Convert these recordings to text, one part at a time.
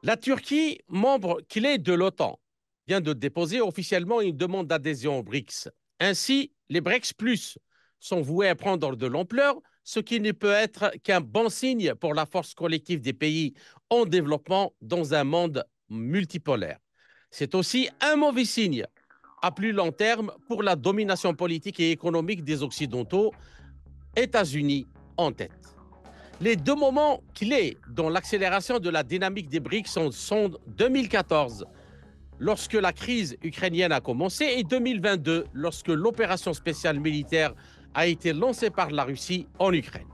La Turquie, membre clé de l'OTAN, vient de déposer officiellement une demande d'adhésion aux BRICS. Ainsi, les BRICS Plus sont voués à prendre de l'ampleur, ce qui ne peut être qu'un bon signe pour la force collective des pays en développement dans un monde multipolaire. C'est aussi un mauvais signe à plus long terme pour la domination politique et économique des Occidentaux, États-Unis en tête. Les deux moments clés dans l'accélération de la dynamique des BRICS sont 2014, lorsque la crise ukrainienne a commencé, et 2022, lorsque l'opération spéciale militaire a été lancée par la Russie en Ukraine.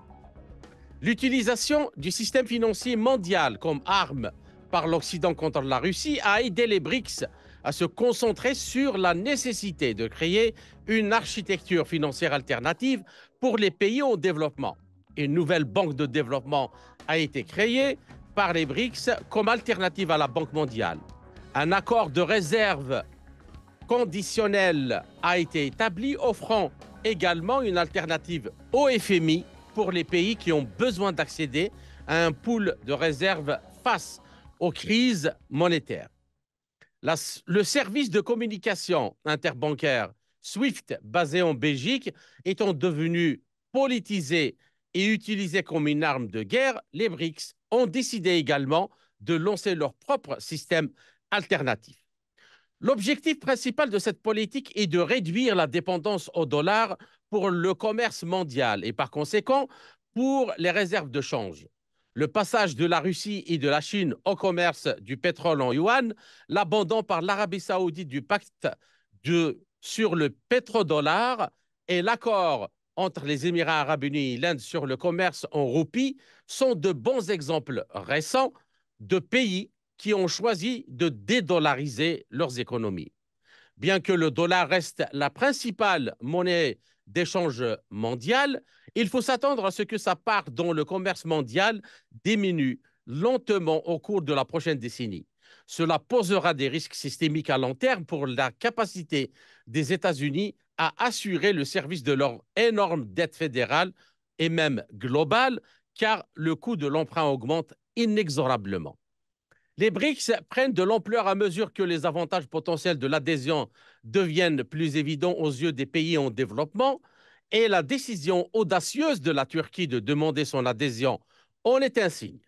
L'utilisation du système financier mondial comme arme par l'Occident contre la Russie a aidé les BRICS à se concentrer sur la nécessité de créer une architecture financière alternative pour les pays en développement. Une nouvelle banque de développement a été créée par les BRICS comme alternative à la Banque mondiale. Un accord de réserve conditionnel a été établi, offrant également une alternative au FMI pour les pays qui ont besoin d'accéder à un pool de réserve face aux crises monétaires. Le service de communication interbancaire SWIFT, basé en Belgique, étant devenu politisé et utilisé comme une arme de guerre, les BRICS ont décidé également de lancer leur propre système alternatif. L'objectif principal de cette politique est de réduire la dépendance au dollar pour le commerce mondial et par conséquent pour les réserves de change. Le passage de la Russie et de la Chine au commerce du pétrole en yuan, l'abandon par l'Arabie saoudite du pacte sur le pétrodollar et l'accord entre les Émirats arabes unis et l'Inde sur le commerce en roupies sont de bons exemples récents de pays qui ont choisi de dédollariser leurs économies. Bien que le dollar reste la principale monnaie d'échange mondiale, il faut s'attendre à ce que sa part dans le commerce mondial diminue lentement au cours de la prochaine décennie. Cela posera des risques systémiques à long terme pour la capacité des États-Unis à assurer le service de leur énorme dette fédérale et même globale, car le coût de l'emprunt augmente inexorablement. Les BRICS prennent de l'ampleur à mesure que les avantages potentiels de l'adhésion deviennent plus évidents aux yeux des pays en développement, et la décision audacieuse de la Turquie de demander son adhésion en est un signe.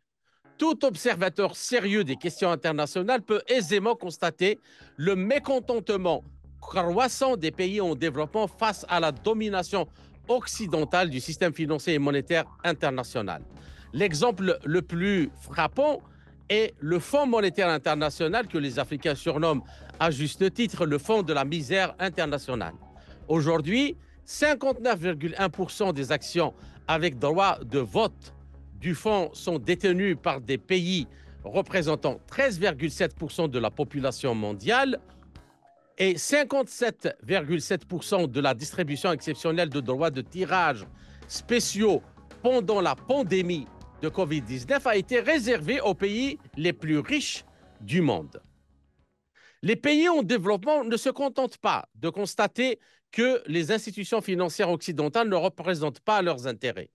Tout observateur sérieux des questions internationales peut aisément constater le mécontentement croissant des pays en développement face à la domination occidentale du système financier et monétaire international. L'exemple le plus frappant est le Fonds monétaire international que les Africains surnomment à juste titre le Fonds de la misère internationale. Aujourd'hui, 59,1% des actions avec droit de vote du fonds sont détenues par des pays représentant 13,7% de la population mondiale et 57,7% de la distribution exceptionnelle de droits de tirage spéciaux pendant la pandémie de Covid-19 a été réservée aux pays les plus riches du monde. Les pays en développement ne se contentent pas de constater que les institutions financières occidentales ne représentent pas leurs intérêts.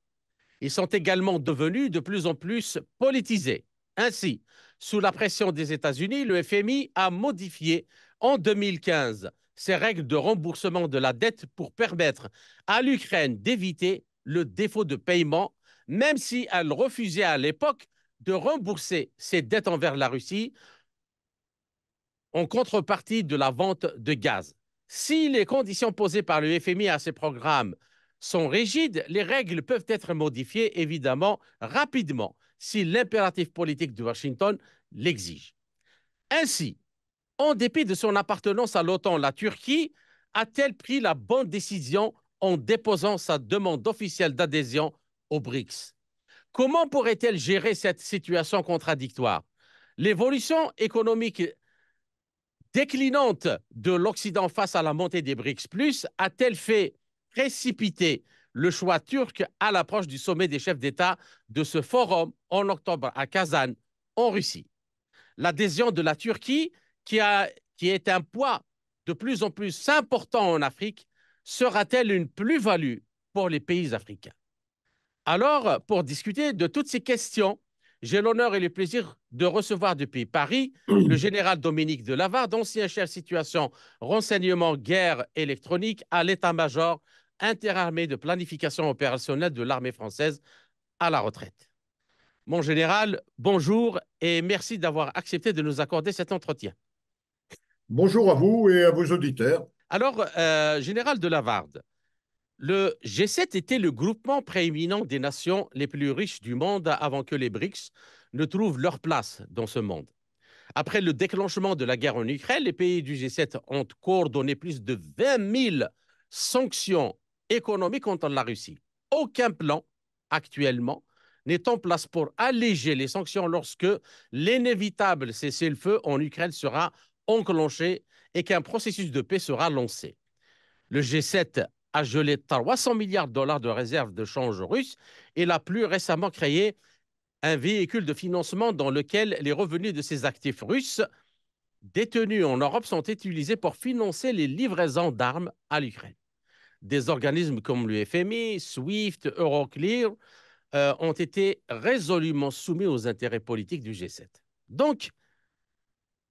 Ils sont également devenus de plus en plus politisés. Ainsi, sous la pression des États-Unis, le FMI a modifié en 2015 ses règles de remboursement de la dette pour permettre à l'Ukraine d'éviter le défaut de paiement, même si elle refusait à l'époque de rembourser ses dettes envers la Russie en contrepartie de la vente de gaz. Si les conditions posées par le FMI à ces programmes sont rigides, les règles peuvent être modifiées, évidemment, rapidement, si l'impératif politique de Washington l'exige. Ainsi, en dépit de son appartenance à l'OTAN, la Turquie a-t-elle pris la bonne décision en déposant sa demande officielle d'adhésion aux BRICS? Comment pourrait-elle gérer cette situation contradictoire? L'évolution économique déclinante de l'Occident face à la montée des BRICS Plus a-t-elle fait précipiter le choix turc à l'approche du sommet des chefs d'État de ce forum en octobre à Kazan, en Russie? L'adhésion de la Turquie, qui est un poids de plus en plus important en Afrique, sera-t-elle une plus-value pour les pays africains? Alors, pour discuter de toutes ces questions, j'ai l'honneur et le plaisir de recevoir depuis Paris le général Dominique de Lavarde, ancien chef situation renseignement guerre électronique à l'état-major interarmée de planification opérationnelle de l'armée française à la retraite. Mon général, bonjour et merci d'avoir accepté de nous accorder cet entretien. Bonjour à vous et à vos auditeurs. Alors, général de Lavarde, le G7 était le groupement prééminent des nations les plus riches du monde avant que les BRICS ne trouvent leur place dans ce monde. Après le déclenchement de la guerre en Ukraine, les pays du G7 ont coordonné plus de 20 000 sanctions économiques contre la Russie. Aucun plan actuellement n'est en place pour alléger les sanctions lorsque l'inévitable cessez-le-feu en Ukraine sera enclenché et qu'un processus de paix sera lancé. Le G7 a gelé 300 milliards de dollars de réserves de change russes et l'a plus récemment créé un véhicule de financement dans lequel les revenus de ces actifs russes détenus en Europe sont utilisés pour financer les livraisons d'armes à l'Ukraine. Des organismes comme le FMI, SWIFT, Euroclear ont été résolument soumis aux intérêts politiques du G7. Donc,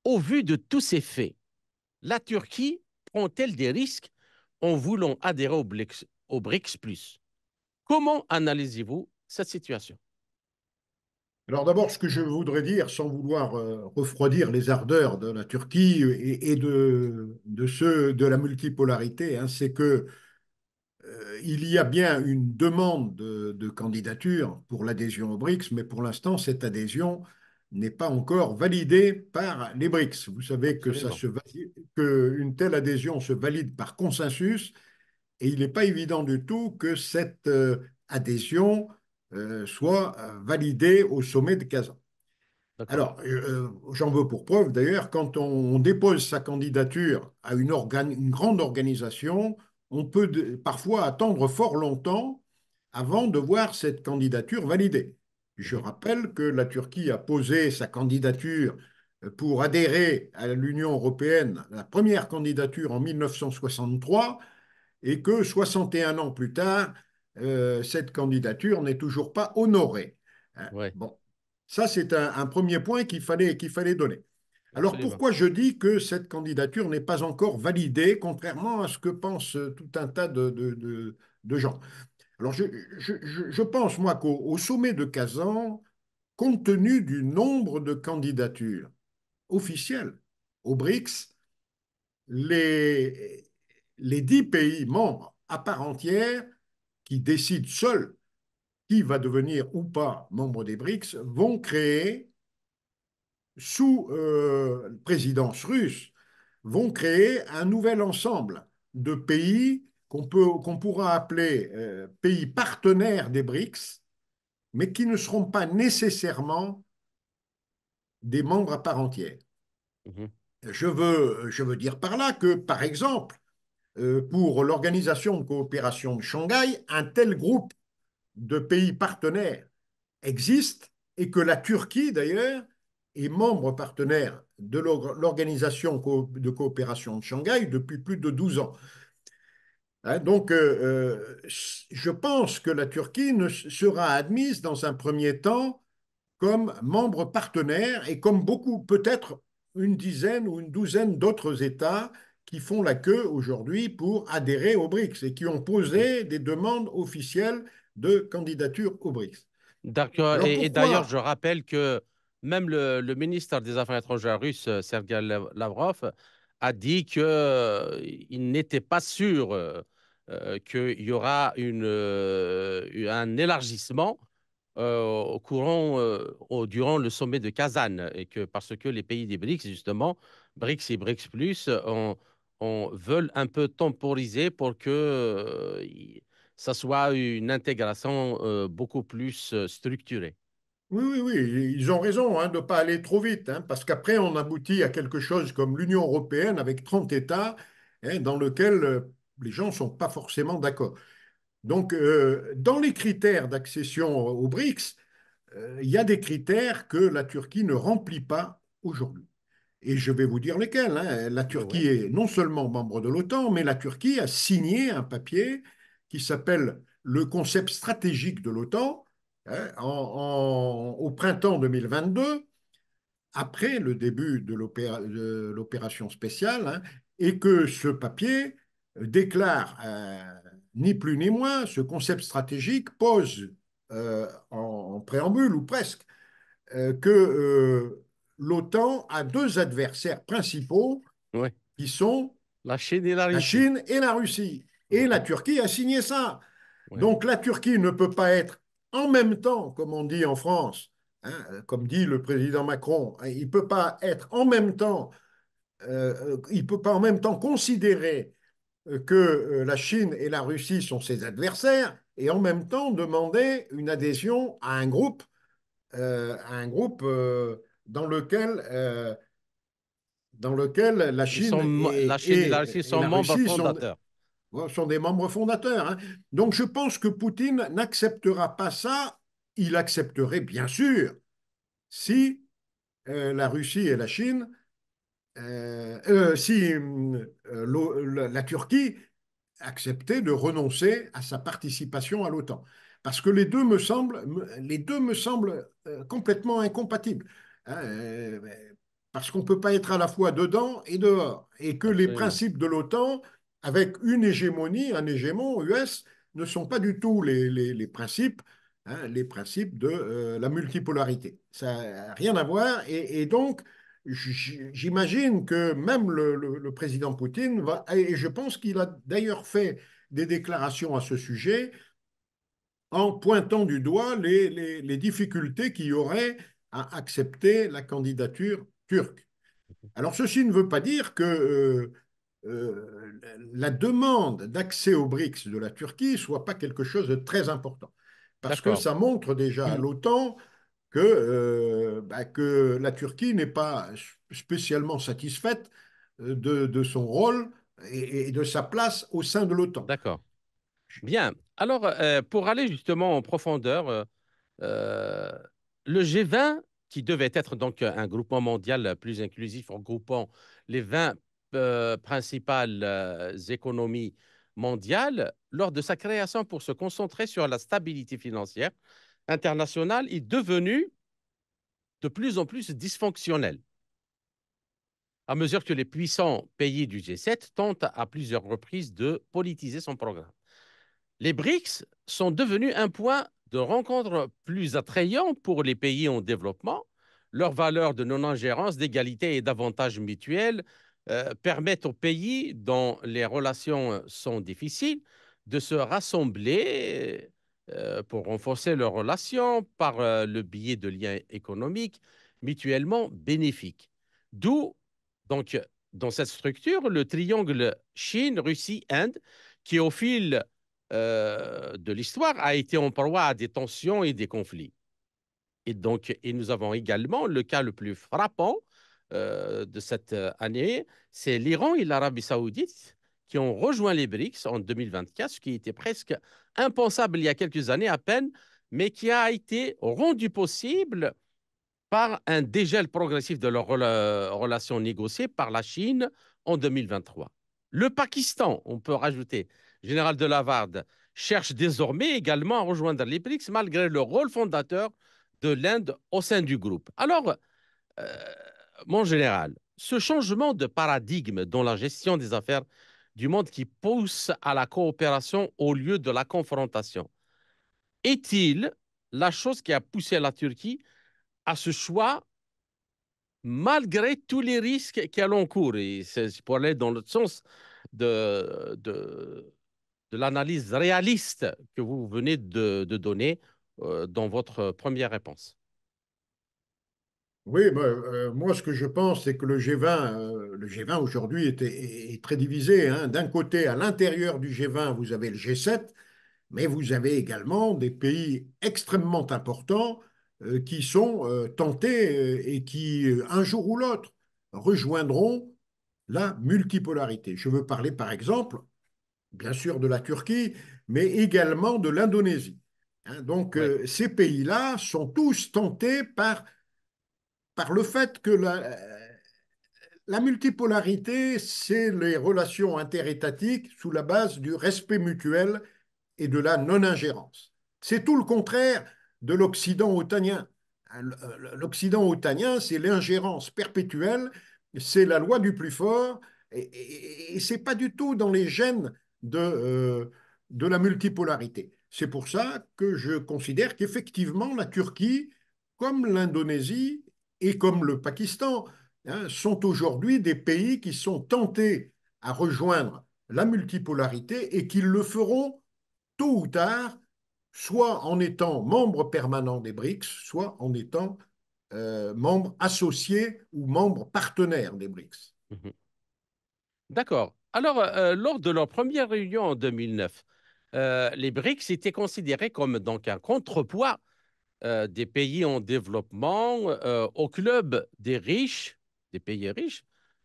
au vu de tous ces faits, la Turquie prend-elle des risques en voulant adhérer au BRICS plus? Comment analysez-vous cette situation? Alors d'abord, ce que je voudrais dire, sans vouloir refroidir les ardeurs de la Turquie et de ceux de la multipolarité, hein, c'est que il y a bien une demande de candidature pour l'adhésion au BRICS, mais pour l'instant, cette adhésion n'est pas encore validée par les BRICS. Vous savez que Absolument. qu'une telle adhésion se valide par consensus. Et il n'est pas évident du tout que cette adhésion soit validée au sommet de Kazan. D'accord. Alors, j'en veux pour preuve d'ailleurs, quand on dépose sa candidature à une grande organisation, on peut parfois attendre fort longtemps avant de voir cette candidature validée. Je Mhm. rappelle que la Turquie a posé sa candidature pour adhérer à l'Union européenne, la première candidature en 1963, et que 61 ans plus tard, cette candidature n'est toujours pas honorée. Hein. Oui, Bon, ça c'est un premier point qu'il fallait donner. Alors absolument. pourquoi je dis que cette candidature n'est pas encore validée, contrairement à ce que pensent tout un tas de gens? Alors je pense, moi, qu'au sommet de Kazan, compte tenu du nombre de candidatures officielles au BRICS, les, les 10 pays membres à part entière qui décident seuls qui va devenir ou pas membre des BRICS vont créer, sous présidence russe, vont créer un nouvel ensemble de pays qu'on pourra appeler pays partenaires des BRICS, mais qui ne seront pas nécessairement des membres à part entière. Mhm. Je veux dire par là que, par exemple, pour l'Organisation de coopération de Shanghai, un tel groupe de pays partenaires existe et que la Turquie, d'ailleurs, est membre partenaire de l'Organisation de coopération de Shanghai depuis plus de 12 ans. Hein, donc, je pense que la Turquie ne sera admise dans un premier temps comme membre partenaire et comme beaucoup, peut-être une dizaine ou une douzaine d'autres États qui font la queue aujourd'hui pour adhérer aux BRICS et qui ont Mhm. posé des demandes officielles de candidature aux BRICS. D'accord. Alors Et d'ailleurs, je pourquoi? rappelle que même le ministre des Affaires étrangères russe, Sergei Lavrov, a dit qu'il n'était pas sûr qu'il y aura un élargissement durant le sommet de Kazan. Et que parce que les pays des BRICS, justement, BRICS et BRICS Plus, veulent un peu temporiser pour que ça soit une intégration beaucoup plus structurée. Oui, oui, oui, ils ont raison hein, de ne pas aller trop vite, hein, parce qu'après on aboutit à quelque chose comme l'Union européenne avec 30 États hein, dans lequel les gens ne sont pas forcément d'accord. Donc, dans les critères d'accession aux BRICS, il y a des critères que la Turquie ne remplit pas aujourd'hui. Et je vais vous dire lesquels. Hein. La Oui, oui. Turquie est non seulement membre de l'OTAN, mais la Turquie a signé un papier qui s'appelle le concept stratégique de l'OTAN hein, au printemps 2022, après le début de l'opération spéciale, hein, et que ce papier déclare ni plus ni moins ce concept stratégique, pose en préambule ou presque que l'OTAN a deux adversaires principaux Oui. qui sont La Chine et la la Russie. Chine et la Russie. Et la Turquie a signé ça. Oui. Donc la Turquie ne peut pas être en même temps, comme on dit en France, hein, comme dit le président Macron, il ne peut pas être en même temps, il peut pas en même temps considérer que la Chine et la Russie sont ses adversaires et en même temps demander une adhésion à un groupe dans lequel la Chine La Chine et la Russie et sont la membres Russie fondateurs. sont des membres fondateurs, hein. Donc je pense que Poutine n'acceptera pas ça. Il accepterait bien sûr si la Russie et la Chine, si la Turquie accepter de renoncer à sa participation à l'OTAN. Parce que les deux me semblent complètement incompatibles. Hein, parce qu'on ne peut pas être à la fois dedans et dehors. Et que les Absolument. principes de l'OTAN, avec une hégémonie, un hégémon US, ne sont pas du tout les principes de la multipolarité. Ça n'a rien à voir. Et donc, j'imagine que même le président Poutine va, et je pense qu'il a d'ailleurs fait des déclarations à ce sujet en pointant du doigt les difficultés qu'il y aurait à accepter la candidature turque. Alors ceci ne veut pas dire que la demande d'accès aux BRICS de la Turquie soit pas quelque chose de très important. Parce que D'accord. ça montre déjà à l'OTAN que la Turquie n'est pas spécialement satisfaite de son rôle et de sa place au sein de l'OTAN. D'accord. Bien. Alors, pour aller justement en profondeur, euh, le G20, qui devait être donc un groupement mondial plus inclusif, regroupant les 20 principales économies mondiales, lors de sa création pour se concentrer sur la stabilité financière internationale, est devenu de plus en plus dysfonctionnel à mesure que les puissants pays du G7 tentent à plusieurs reprises de politiser son programme. Les BRICS sont devenus un point de rencontre plus attrayant pour les pays en développement. Leurs valeurs de non-ingérence, d'égalité et d'avantages mutuels permettent aux pays dont les relations sont difficiles de se rassembler pour renforcer leurs relations par le biais de liens économiques mutuellement bénéfiques. D'où, donc, dans cette structure, le triangle Chine, Russie, Inde, qui au fil de l'histoire a été en proie à des tensions et des conflits. Et donc, et nous avons également le cas le plus frappant de cette année, c'est l'Iran et l'Arabie saoudite qui ont rejoint les BRICS en 2024, ce qui était presque impensable il y a quelques années à peine, mais qui a été rendu possible par un dégel progressif de leurs relations négociées par la Chine en 2023. Le Pakistan, on peut rajouter, général de Lavarde, cherche désormais également à rejoindre les BRICS malgré le rôle fondateur de l'Inde au sein du groupe. Alors, euh, mon général, ce changement de paradigme dans la gestion des affaires du monde qui pousse à la coopération au lieu de la confrontation, est-il la chose qui a poussé la Turquie à ce choix malgré tous les risques qu'elle encourt? Et c'est pour aller dans le sens de, de, de l'analyse réaliste que vous venez donner dans votre première réponse. Oui, moi ce que je pense, c'est que le G20 aujourd'hui est très divisé, hein. D'un côté, à l'intérieur du G20, vous avez le G7, mais vous avez également des pays extrêmement importants qui sont tentés et qui, un jour ou l'autre, rejoindront la multipolarité. Je veux parler par exemple, bien sûr, de la Turquie, mais également de l'Indonésie. Hein, donc Oui, ces pays-là sont tous tentés par le fait que la multipolarité, c'est les relations interétatiques sous la base du respect mutuel et de la non-ingérence. C'est tout le contraire de l'Occident otanien. l'Occident otanien, c'est l'ingérence perpétuelle, c'est la loi du plus fort, et ce n'est pas du tout dans les gènes de la multipolarité. C'est pour ça que je considère qu'effectivement, la Turquie, comme l'Indonésie et comme le Pakistan, hein, sont aujourd'hui des pays qui sont tentés à rejoindre la multipolarité et qui le feront tôt ou tard, soit en étant membre permanent des BRICS, soit en étant membre associé ou membre partenaire des BRICS. Mhm. D'accord. Alors, lors de leur première réunion en 2009, les BRICS étaient considérés comme donc un contrepoids des pays en développement au club des riches, des pays riches.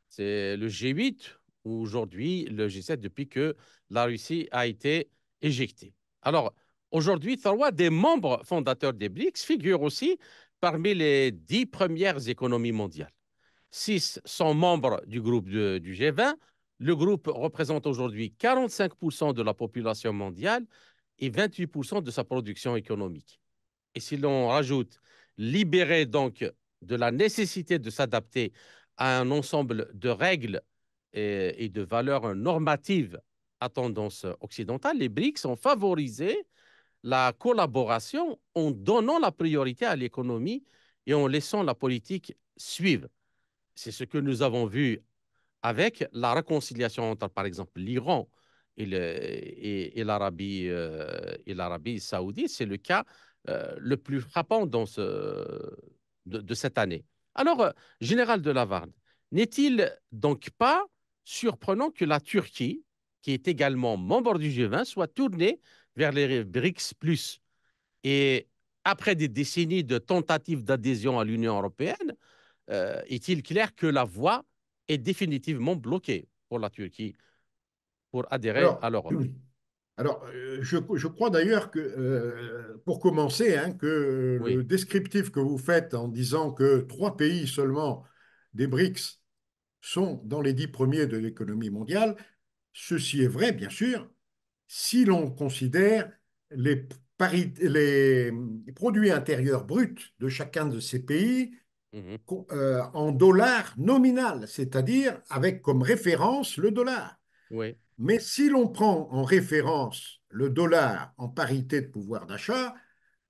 C'est le G8 ou aujourd'hui le G7 depuis que la Russie a été éjectée. Alors, aujourd'hui, trois des membres fondateurs des BRICS figurent aussi parmi les 10 premières économies mondiales. Six sont membres du groupe du G20. Le groupe représente aujourd'hui 45% de la population mondiale et 28% de sa production économique. Et si l'on rajoute libérer donc de la nécessité de s'adapter à un ensemble de règles et de valeurs normatives à tendance occidentale, les BRICS ont favorisé la collaboration en donnant la priorité à l'économie et en laissant la politique suivre. C'est ce que nous avons vu avec la réconciliation entre, par exemple, l'Iran et l'Arabie saoudite. C'est le cas le plus frappant de cette année. Alors, Général de Lavarde, n'est-il donc pas surprenant que la Turquie, qui est également membre du G20, soit tournée vers les BRICS plus? Et après des décennies de tentatives d'adhésion à l'Union européenne, est-il clair que la voie est définitivement bloquée pour la Turquie pour adhérer Alors, à l'Europe? je crois d'ailleurs que, pour commencer, hein, que Oui. le descriptif que vous faites en disant que 3 pays seulement des BRICS sont dans les 10 premiers de l'économie mondiale, ceci est vrai, bien sûr, si l'on considère les, les produits intérieurs bruts de chacun de ces pays Mhm. en dollars nominal, c'est-à-dire avec comme référence le dollar. Oui. Mais si l'on prend en référence le dollar en parité de pouvoir d'achat,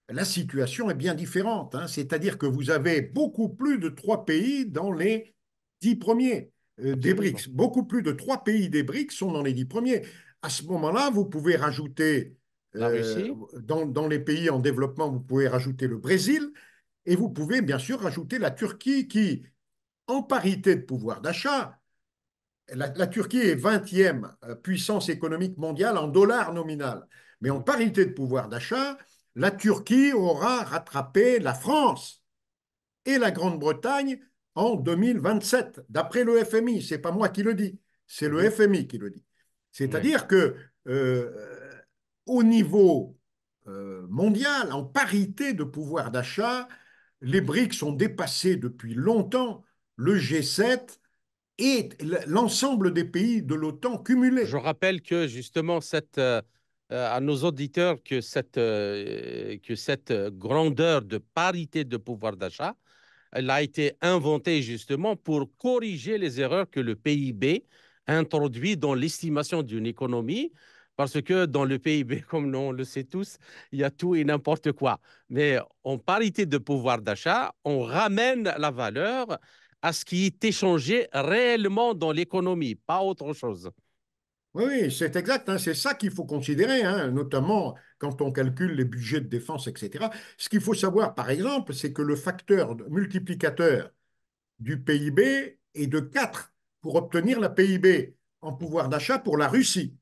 la situation est bien différente, hein. C'est-à-dire que vous avez beaucoup plus de 3 pays dans les 10 premiers des Absolument. BRICS. Beaucoup plus de 3 pays des BRICS sont dans les 10 premiers. À ce moment-là, vous pouvez rajouter, La Russie? dans les pays en développement, vous pouvez rajouter le Brésil et vous pouvez bien sûr rajouter la Turquie qui, en parité de pouvoir d'achat, la Turquie est 20e puissance économique mondiale en dollars nominal. Mais en Mhm. parité de pouvoir d'achat, la Turquie aura rattrapé la France et la Grande-Bretagne en 2027, d'après le FMI. Ce n'est pas moi qui le dis, c'est le Mhm. FMI qui le dit. Oui. C'est-à-dire que au niveau mondial, en parité de pouvoir d'achat, les BRICS ont dépassé depuis longtemps le G7 et l'ensemble des pays de l'OTAN Je cumulés. rappelle que justement, à nos auditeurs, que cette grandeur de parité de pouvoir d'achat, elle a été inventée justement pour corriger les erreurs que le PIB introduit dans l'estimation d'une économie. Parce que dans le PIB, comme on le sait tous, il y a tout et n'importe quoi. Mais en parité de pouvoir d'achat, on ramène la valeur à ce qui est échangé réellement dans l'économie, pas autre chose. Oui, oui, c'est exact, hein, c'est ça qu'il faut considérer, hein, notamment quand on calcule les budgets de défense, etc. Ce qu'il faut savoir, par exemple, c'est que le facteur multiplicateur du PIB est de 4 pour obtenir la PIB en pouvoir d'achat pour la Russie.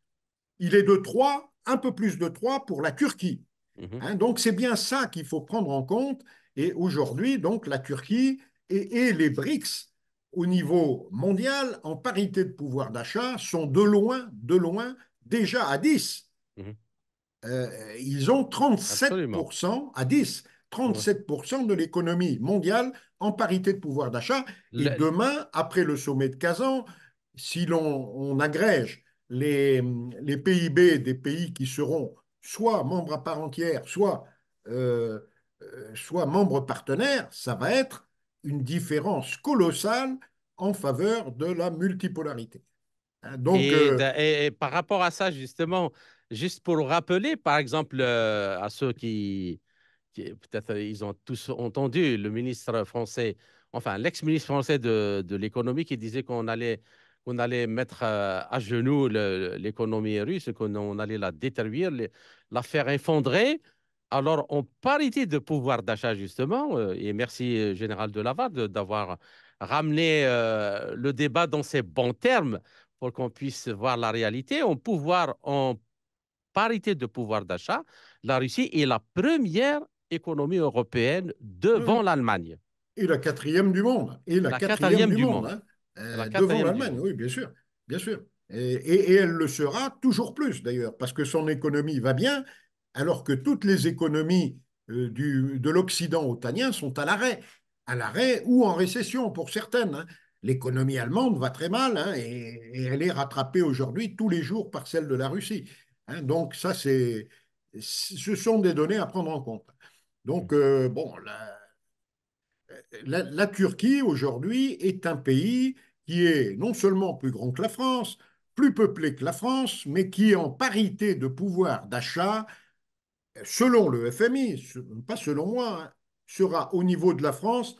Il est de 3, un peu plus de 3 pour la Turquie. Mhm. Hein, donc c'est bien ça qu'il faut prendre en compte. Et aujourd'hui, donc la Turquie et les BRICS au niveau mondial, en parité de pouvoir d'achat, sont de loin, déjà à 10. Mhm. Ils ont Absolument. 37% à 10, Ouais. 37% de l'économie mondiale en parité de pouvoir d'achat. Et Le- demain, après le sommet de Kazan, si on agrège les PIB des pays qui seront soit membres à part entière, soit euh, soit membre partenaire, ça va être une différence colossale en faveur de la multipolarité. Hein, donc, Et par rapport à ça, justement, juste pour le rappeler, par exemple, à ceux qui peut-être ils ont tous entendu le ministre français, enfin l'ex-ministre français de l'économie qui disait qu'on allait mettre à genoux l'économie russe, qu'on on allait la détruire, la faire effondrer. Alors, en parité de pouvoir d'achat, justement, et merci Général de Lavarde d'avoir ramené le débat dans ces bons termes pour qu'on puisse voir la réalité, en parité de pouvoir d'achat, la Russie est la première économie européenne devant oui, l'Allemagne, et la quatrième du monde, et la la quatrième quatrième du du monde, monde, hein, la devant quatrième du l'Allemagne, monde. oui, bien sûr, bien sûr. Et elle le sera toujours plus d'ailleurs, parce que son économie va bien, alors que toutes les économies de l'Occident otanien sont à l'arrêt ou en récession pour certaines. Hein. L'économie allemande va très mal, hein, et elle est rattrapée aujourd'hui tous les jours par celle de la Russie. Hein. Donc ça, ce sont des données à prendre en compte. Donc, bon, la Turquie aujourd'hui est un pays qui est non seulement plus grand que la France, plus peuplé que la France, mais qui en parité de pouvoir d'achat, selon le FMI, pas selon moi, hein, sera au niveau de la France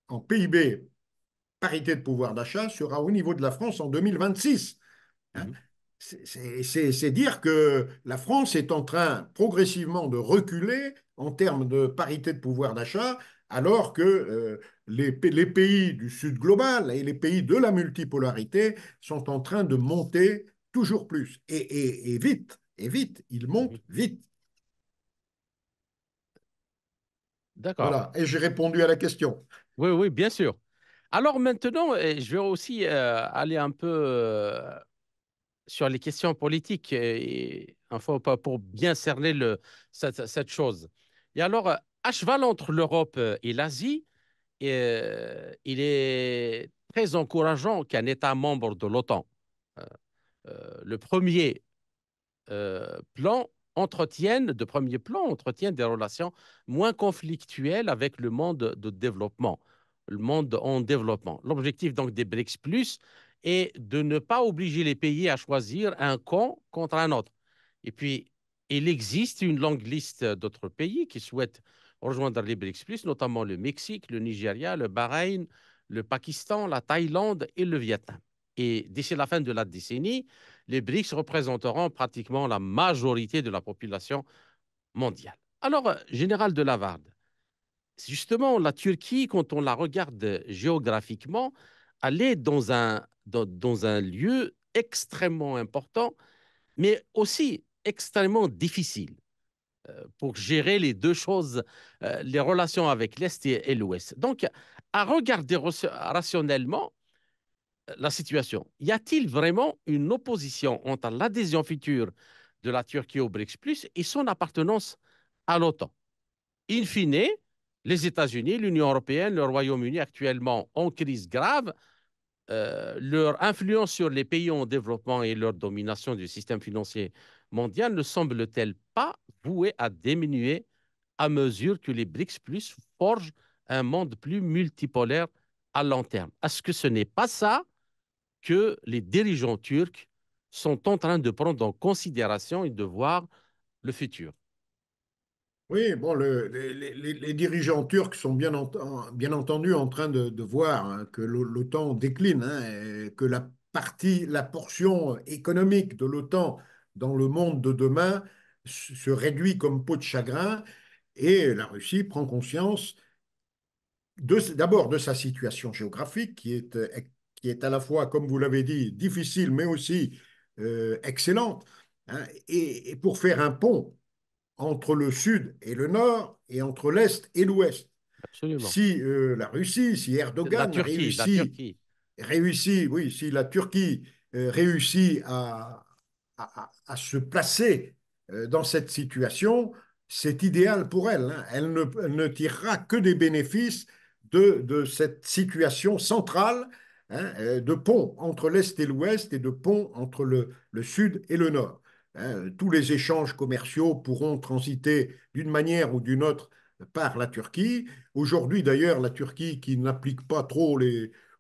en PIB, parité de pouvoir d'achat, sera au niveau de la France en 2026. Hein. Mhm, C'est dire que la France est en train progressivement de reculer en termes de parité de pouvoir d'achat, alors que les pays du Sud global et les pays de la multipolarité sont en train de monter toujours plus. Et vite, ils mhm. montent vite. D'accord. Voilà, et j'ai répondu à la question. Oui, oui, bien sûr. Alors maintenant, je vais aussi aller un peu sur les questions politiques, enfin, pour bien cerner cette chose. Et alors, à cheval entre l'Europe et l'Asie, il est très encourageant qu'un État membre de l'OTAN, euh, le premier de premier plan entretienne des relations moins conflictuelles avec le monde de développement, le monde en développement. L'objectif donc des BRICS Plus est de ne pas obliger les pays à choisir un camp contre un autre. Et puis, il existe une longue liste d'autres pays qui souhaitent rejoindre les BRICS Plus, notamment le Mexique, le Nigeria, le Bahreïn, le Pakistan, la Thaïlande et le Vietnam. Et d'ici la fin de la décennie, les BRICS représenteront pratiquement la majorité de la population mondiale. Alors, Général de Lavarde, justement, la Turquie, quand on la regarde géographiquement, elle est dans un lieu extrêmement important, mais aussi extrêmement difficile pour gérer les deux choses, les relations avec l'Est et l'Ouest. Donc, à regarder rationnellement, la situation. Y a-t-il vraiment une opposition entre l'adhésion future de la Turquie au BRICS Plus et son appartenance à l'OTAN? In fine, les États-Unis, l'Union européenne, le Royaume-Uni, actuellement en crise grave, leur influence sur les pays en développement et leur domination du système financier mondial ne semble-t-elle pas vouée à diminuer à mesure que les BRICS Plus forgent un monde plus multipolaire à long terme? Est-ce que ce n'est pas ça que les dirigeants turcs sont en train de prendre en considération et de voir le futur? Oui, bon, les dirigeants turcs sont bien entendu en train de voir, hein, que l'OTAN décline, hein, et que la portion économique de l'OTAN dans le monde de demain se réduit comme peau de chagrin, et la Russie prend conscience d'abord de sa situation géographique qui est à la fois, comme vous l'avez dit, difficile, mais aussi excellente, hein, et pour faire un pont entre le sud et le nord et entre l'est et l'ouest. Absolument. Si la Russie, si Erdogan La réussit, Turquie. oui, si la Turquie réussit à se placer dans cette situation, c'est idéal pour elle. Hein. Elle ne tirera que des bénéfices de cette situation centrale, hein, de pont entre l'Est et l'Ouest et de pont entre le Sud et le Nord. Hein. Tous les échanges commerciaux pourront transiter d'une manière ou d'une autre par la Turquie. Aujourd'hui, d'ailleurs, la Turquie qui n'applique pas trop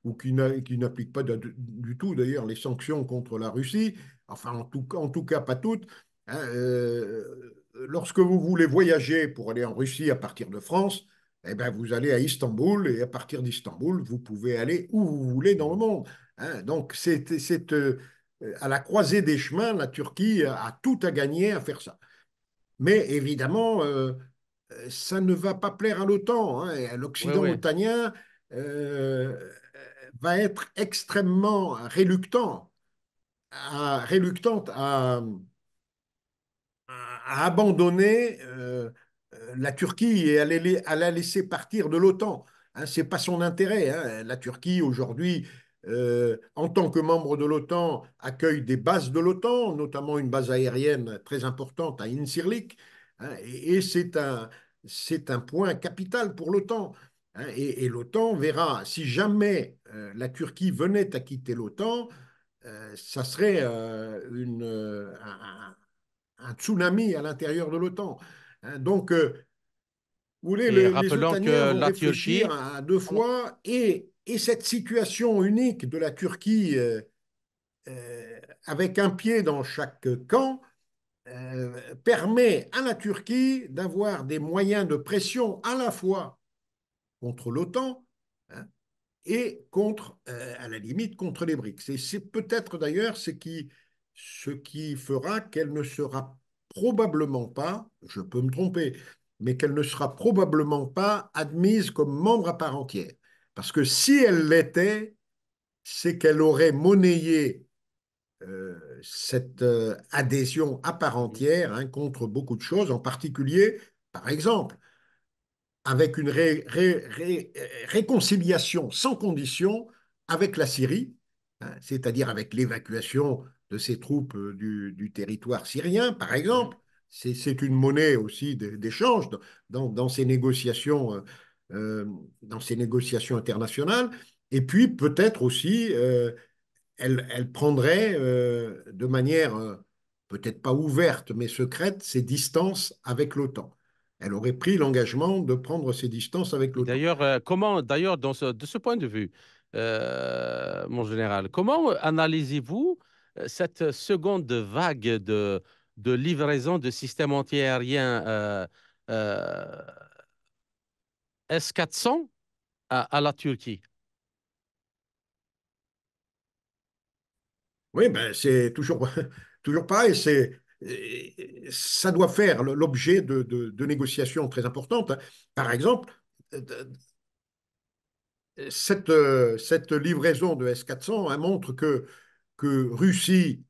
ou qui n'applique pas du tout, d'ailleurs, les sanctions contre la Russie, enfin, en tout cas, pas toutes. Hein, lorsque vous voulez voyager pour aller en Russie à partir de France, eh ben, vous allez à Istanbul et à partir d'Istanbul, vous pouvez aller où vous voulez dans le Mhm. monde. Hein. Donc, à la croisée des chemins, la Turquie a tout à gagner à faire ça. Mais évidemment, ça ne va pas plaire à l'OTAN. Hein. Oui, L'Occident oui. otanien va être extrêmement réluctante à abandonner la Turquie et à la laisser partir de l'OTAN. Hein, ce n'est pas son intérêt. Hein. La Turquie, aujourd'hui, en tant que membre de l'OTAN, accueille des bases de l'OTAN, notamment une base aérienne très importante à Incirlik. Hein, et c'est un point capital pour l'OTAN. Hein, et l'OTAN verra, si jamais la Turquie venait à quitter l'OTAN, ça serait un tsunami à l'intérieur de l'OTAN. Hein, donc, vous voulez, Et les rappelons OTANiens que vont la réfléchir Turquie, à deux fois et cette situation unique de la Turquie avec un pied dans chaque camp permet à la Turquie d'avoir des moyens de pression à la fois contre l'OTAN, hein, et contre, à la limite, contre les BRICS. Et c'est peut-être d'ailleurs ce qui fera qu'elle ne sera probablement pas, je peux me tromper, mais qu'elle ne sera probablement pas admise comme membre à part entière. Parce que si elle l'était, c'est qu'elle aurait monnayé cette adhésion à part Mhm. entière, hein, contre beaucoup de choses, en particulier, par exemple, avec une réconciliation sans condition avec la Syrie, hein, c'est-à-dire avec l'évacuation de ses troupes du territoire syrien, par Mhm. exemple. C'est une monnaie aussi d'échange dans ces négociations, dans ces négociations internationales. Et puis peut-être aussi, elle prendrait de manière peut-être pas ouverte, mais secrète, ses distances avec l'OTAN. Elle aurait pris l'engagement de prendre ses distances avec Et l'OTAN. d'ailleurs, d'ailleurs, de ce point de vue, mon général, comment analysez-vous cette seconde vague de livraison de systèmes antiaériens euh, S-400 à la Turquie? Oui, ben c'est toujours, toujours pareil. Ça doit faire l'objet de négociations très importantes. Hein. Par exemple, cette livraison de S-400 hein, montre que Russie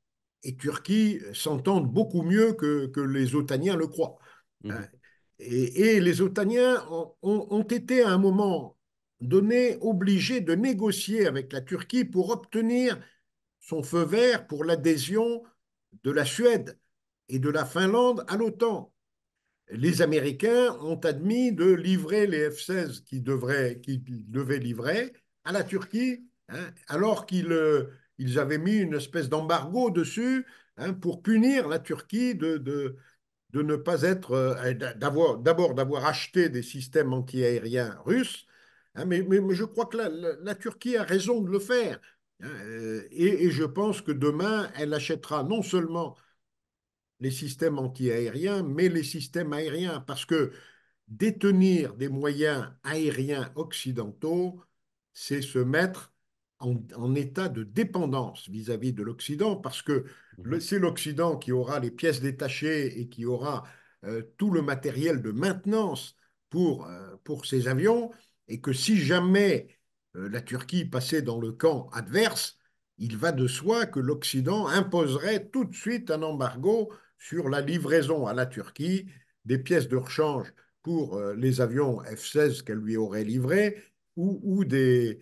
et Turquie s'entendent beaucoup mieux que les Otaniens le croient. Hein. Mhm. Et les Otaniens ont été à un moment donné obligés de négocier avec la Turquie pour obtenir son feu vert pour l'adhésion de la Suède et de la Finlande à l'OTAN. Les Américains ont admis de livrer les F-16 qu'ils devaient livrer à la Turquie, hein, alors qu'ils avaient mis une espèce d'embargo dessus hein, pour punir la Turquie de ne pas être, d'abord d'avoir acheté des systèmes antiaériens russes, hein, mais je crois que la Turquie a raison de le faire. Hein, et je pense que demain, elle achètera non seulement les systèmes antiaériens, mais les systèmes aériens, parce que détenir des moyens aériens occidentaux, c'est se mettre en état de dépendance vis-à-vis de l'Occident, parce que Mhm. c'est l'Occident qui aura les pièces détachées et qui aura tout le matériel de maintenance pour ces avions, et que si jamais la Turquie passait dans le camp adverse, il va de soi que l'Occident imposerait tout de suite un embargo sur la livraison à la Turquie des pièces de rechange pour les avions F-16 qu'elle lui aurait livrés ou de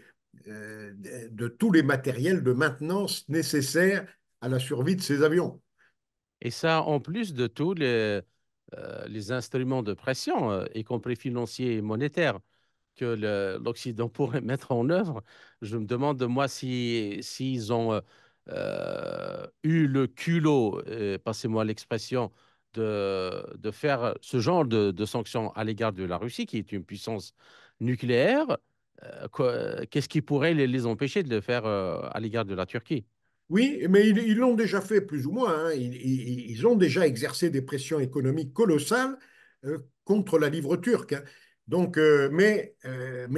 tous les matériels de maintenance nécessaires à la survie de ces avions. Et ça, en plus de tous les instruments de pression, y compris financiers et monétaires, que l'Occident pourrait mettre en œuvre. Je me demande, moi, s'ils ont eu le culot, passez-moi l'expression, de faire ce genre de sanctions à l'égard de la Russie, qui est une puissance nucléaire, qu'est-ce qui pourrait les empêcher de le faire à l'égard de la Turquie? Oui, mais ils l'ont déjà fait plus ou moins, hein. Ils ont déjà exercé des pressions économiques colossales contre la livre turque, hein. Donc, mais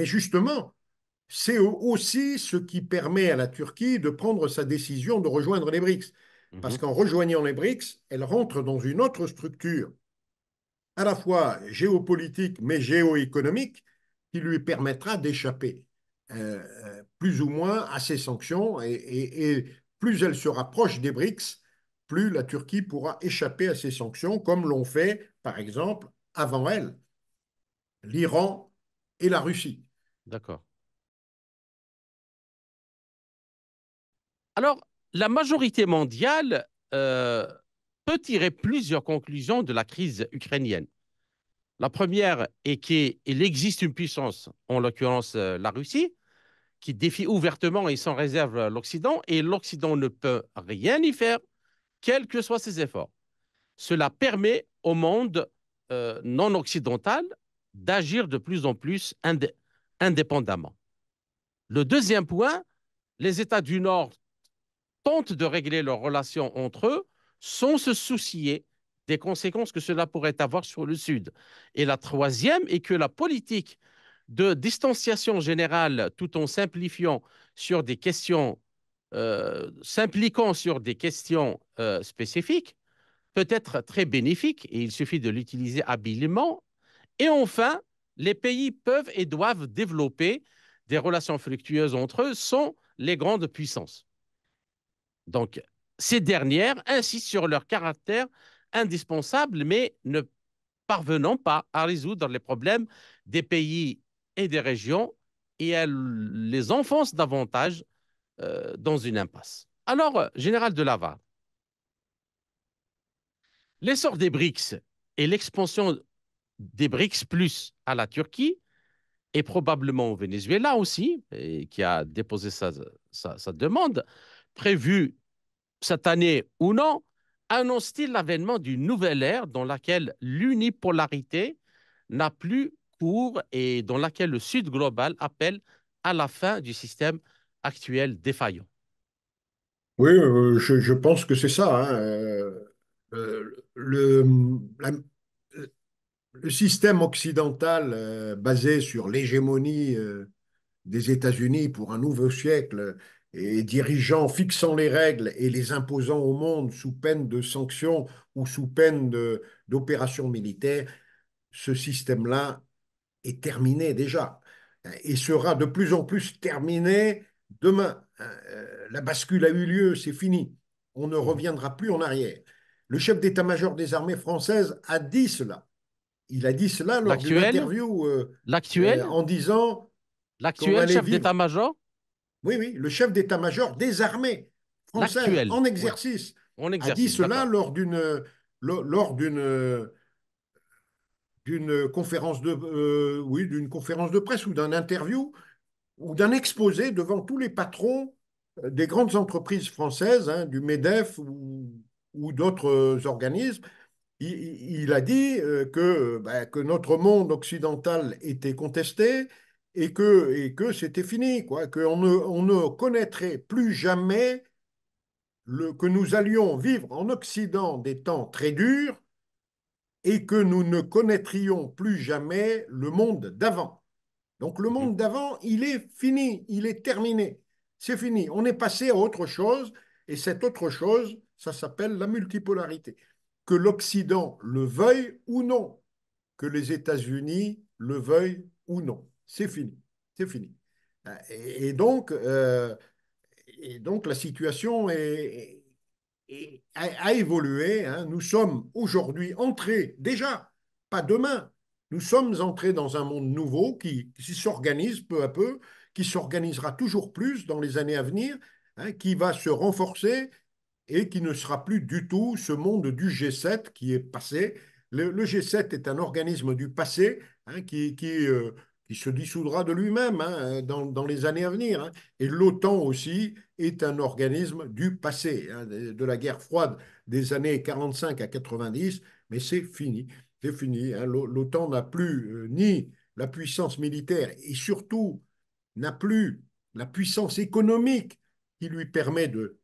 justement, c'est aussi ce qui permet à la Turquie de prendre sa décision de rejoindre les BRICS. Parce Mhm. qu'en rejoignant les BRICS, elle rentre dans une autre structure, à la fois géopolitique mais géoéconomique, qui lui permettra d'échapper plus ou moins à ces sanctions. Et plus elle se rapproche des BRICS, plus la Turquie pourra échapper à ces sanctions, comme l'ont fait, par exemple, avant elle, l'Iran et la Russie. D'accord. Alors, la majorité mondiale peut tirer plusieurs conclusions de la crise ukrainienne. La première est qu'il existe une puissance, en l'occurrence la Russie, qui défie ouvertement et sans réserve l'Occident, et l'Occident ne peut rien y faire, quels que soient ses efforts. Cela permet au monde non occidental d'agir de plus en plus indépendamment. Le deuxième point, les États du Nord tentent de régler leurs relations entre eux sans se soucier des conséquences que cela pourrait avoir sur le Sud. Et la troisième est que la politique de distanciation générale, tout en simplifiant sur des questions, s'impliquant sur des questions spécifiques, peut être très bénéfique et il suffit de l'utiliser habilement. Et enfin, les pays peuvent et doivent développer des relations fructueuses entre eux sans les grandes puissances. Donc, ces dernières insistent sur leur caractère indispensable, mais ne parvenant pas à résoudre les problèmes des pays et des régions, et elles les enfoncent davantage dans une impasse. Alors, général de Laval, l'essor des BRICS et l'expansion des BRICS plus à la Turquie, et probablement au Venezuela aussi, et qui a déposé sa demande, prévue cette année ou non, annonce-t-il l'avènement d'une nouvelle ère dans laquelle l'unipolarité n'a plus cours et dans laquelle le Sud global appelle à la fin du système actuel défaillant? Oui, je pense que c'est ça, hein. La- le système occidental basé sur l'hégémonie des États-Unis pour un nouveau siècle et dirigeants fixant les règles et les imposant au monde sous peine de sanctions ou sous peine d'opérations militaires, ce système-là est terminé déjà et sera de plus en plus terminé demain. La bascule a eu lieu, c'est fini. On ne Mhm. reviendra plus en arrière. Le chef d'état-major des armées françaises a dit cela. Il a dit cela lors d'une L'actuel, interview l'actuel, en disant qu'on l'actuel allait chef vivre. d'état-major, Oui, oui, le chef d'état-major des armées françaises l'actuel, en ouais, exercice en a dit exercice, cela d'accord. lors d'une conférence oui, d'une conférence de presse ou d'un interview ou d'un exposé devant tous les patrons des grandes entreprises françaises, hein, du MEDEF ou d'autres organismes. Il a dit que notre monde occidental était contesté et que c'était fini, quoi, on ne connaîtrait plus jamais que nous allions vivre en Occident des temps très durs et que nous ne connaîtrions plus jamais le monde d'avant. Donc le Mhm. monde d'avant, il est fini, il est terminé. C'est fini. On est passé à autre chose et cette autre chose, ça s'appelle la multipolarité. Que l'Occident le veuille ou non, que les États-Unis le veuillent ou non. C'est fini. C'est fini. Et donc, la situation a évolué, hein. Nous sommes aujourd'hui entrés, déjà, pas demain, nous sommes entrés dans un monde nouveau qui s'organise peu à peu, qui s'organisera toujours plus dans les années à venir, hein, qui va se renforcer et qui ne sera plus du tout ce monde du G7 qui est passé. Le G7 est un organisme du passé, hein, qui se dissoudra de lui-même, hein, dans les années à venir, hein. Et l'OTAN aussi est un organisme du passé, hein, de la guerre froide des années 45 à 90, mais c'est fini. C'est fini, hein. L'OTAN n'a plus ni la puissance militaire et surtout n'a plus la puissance économique qui lui permet de...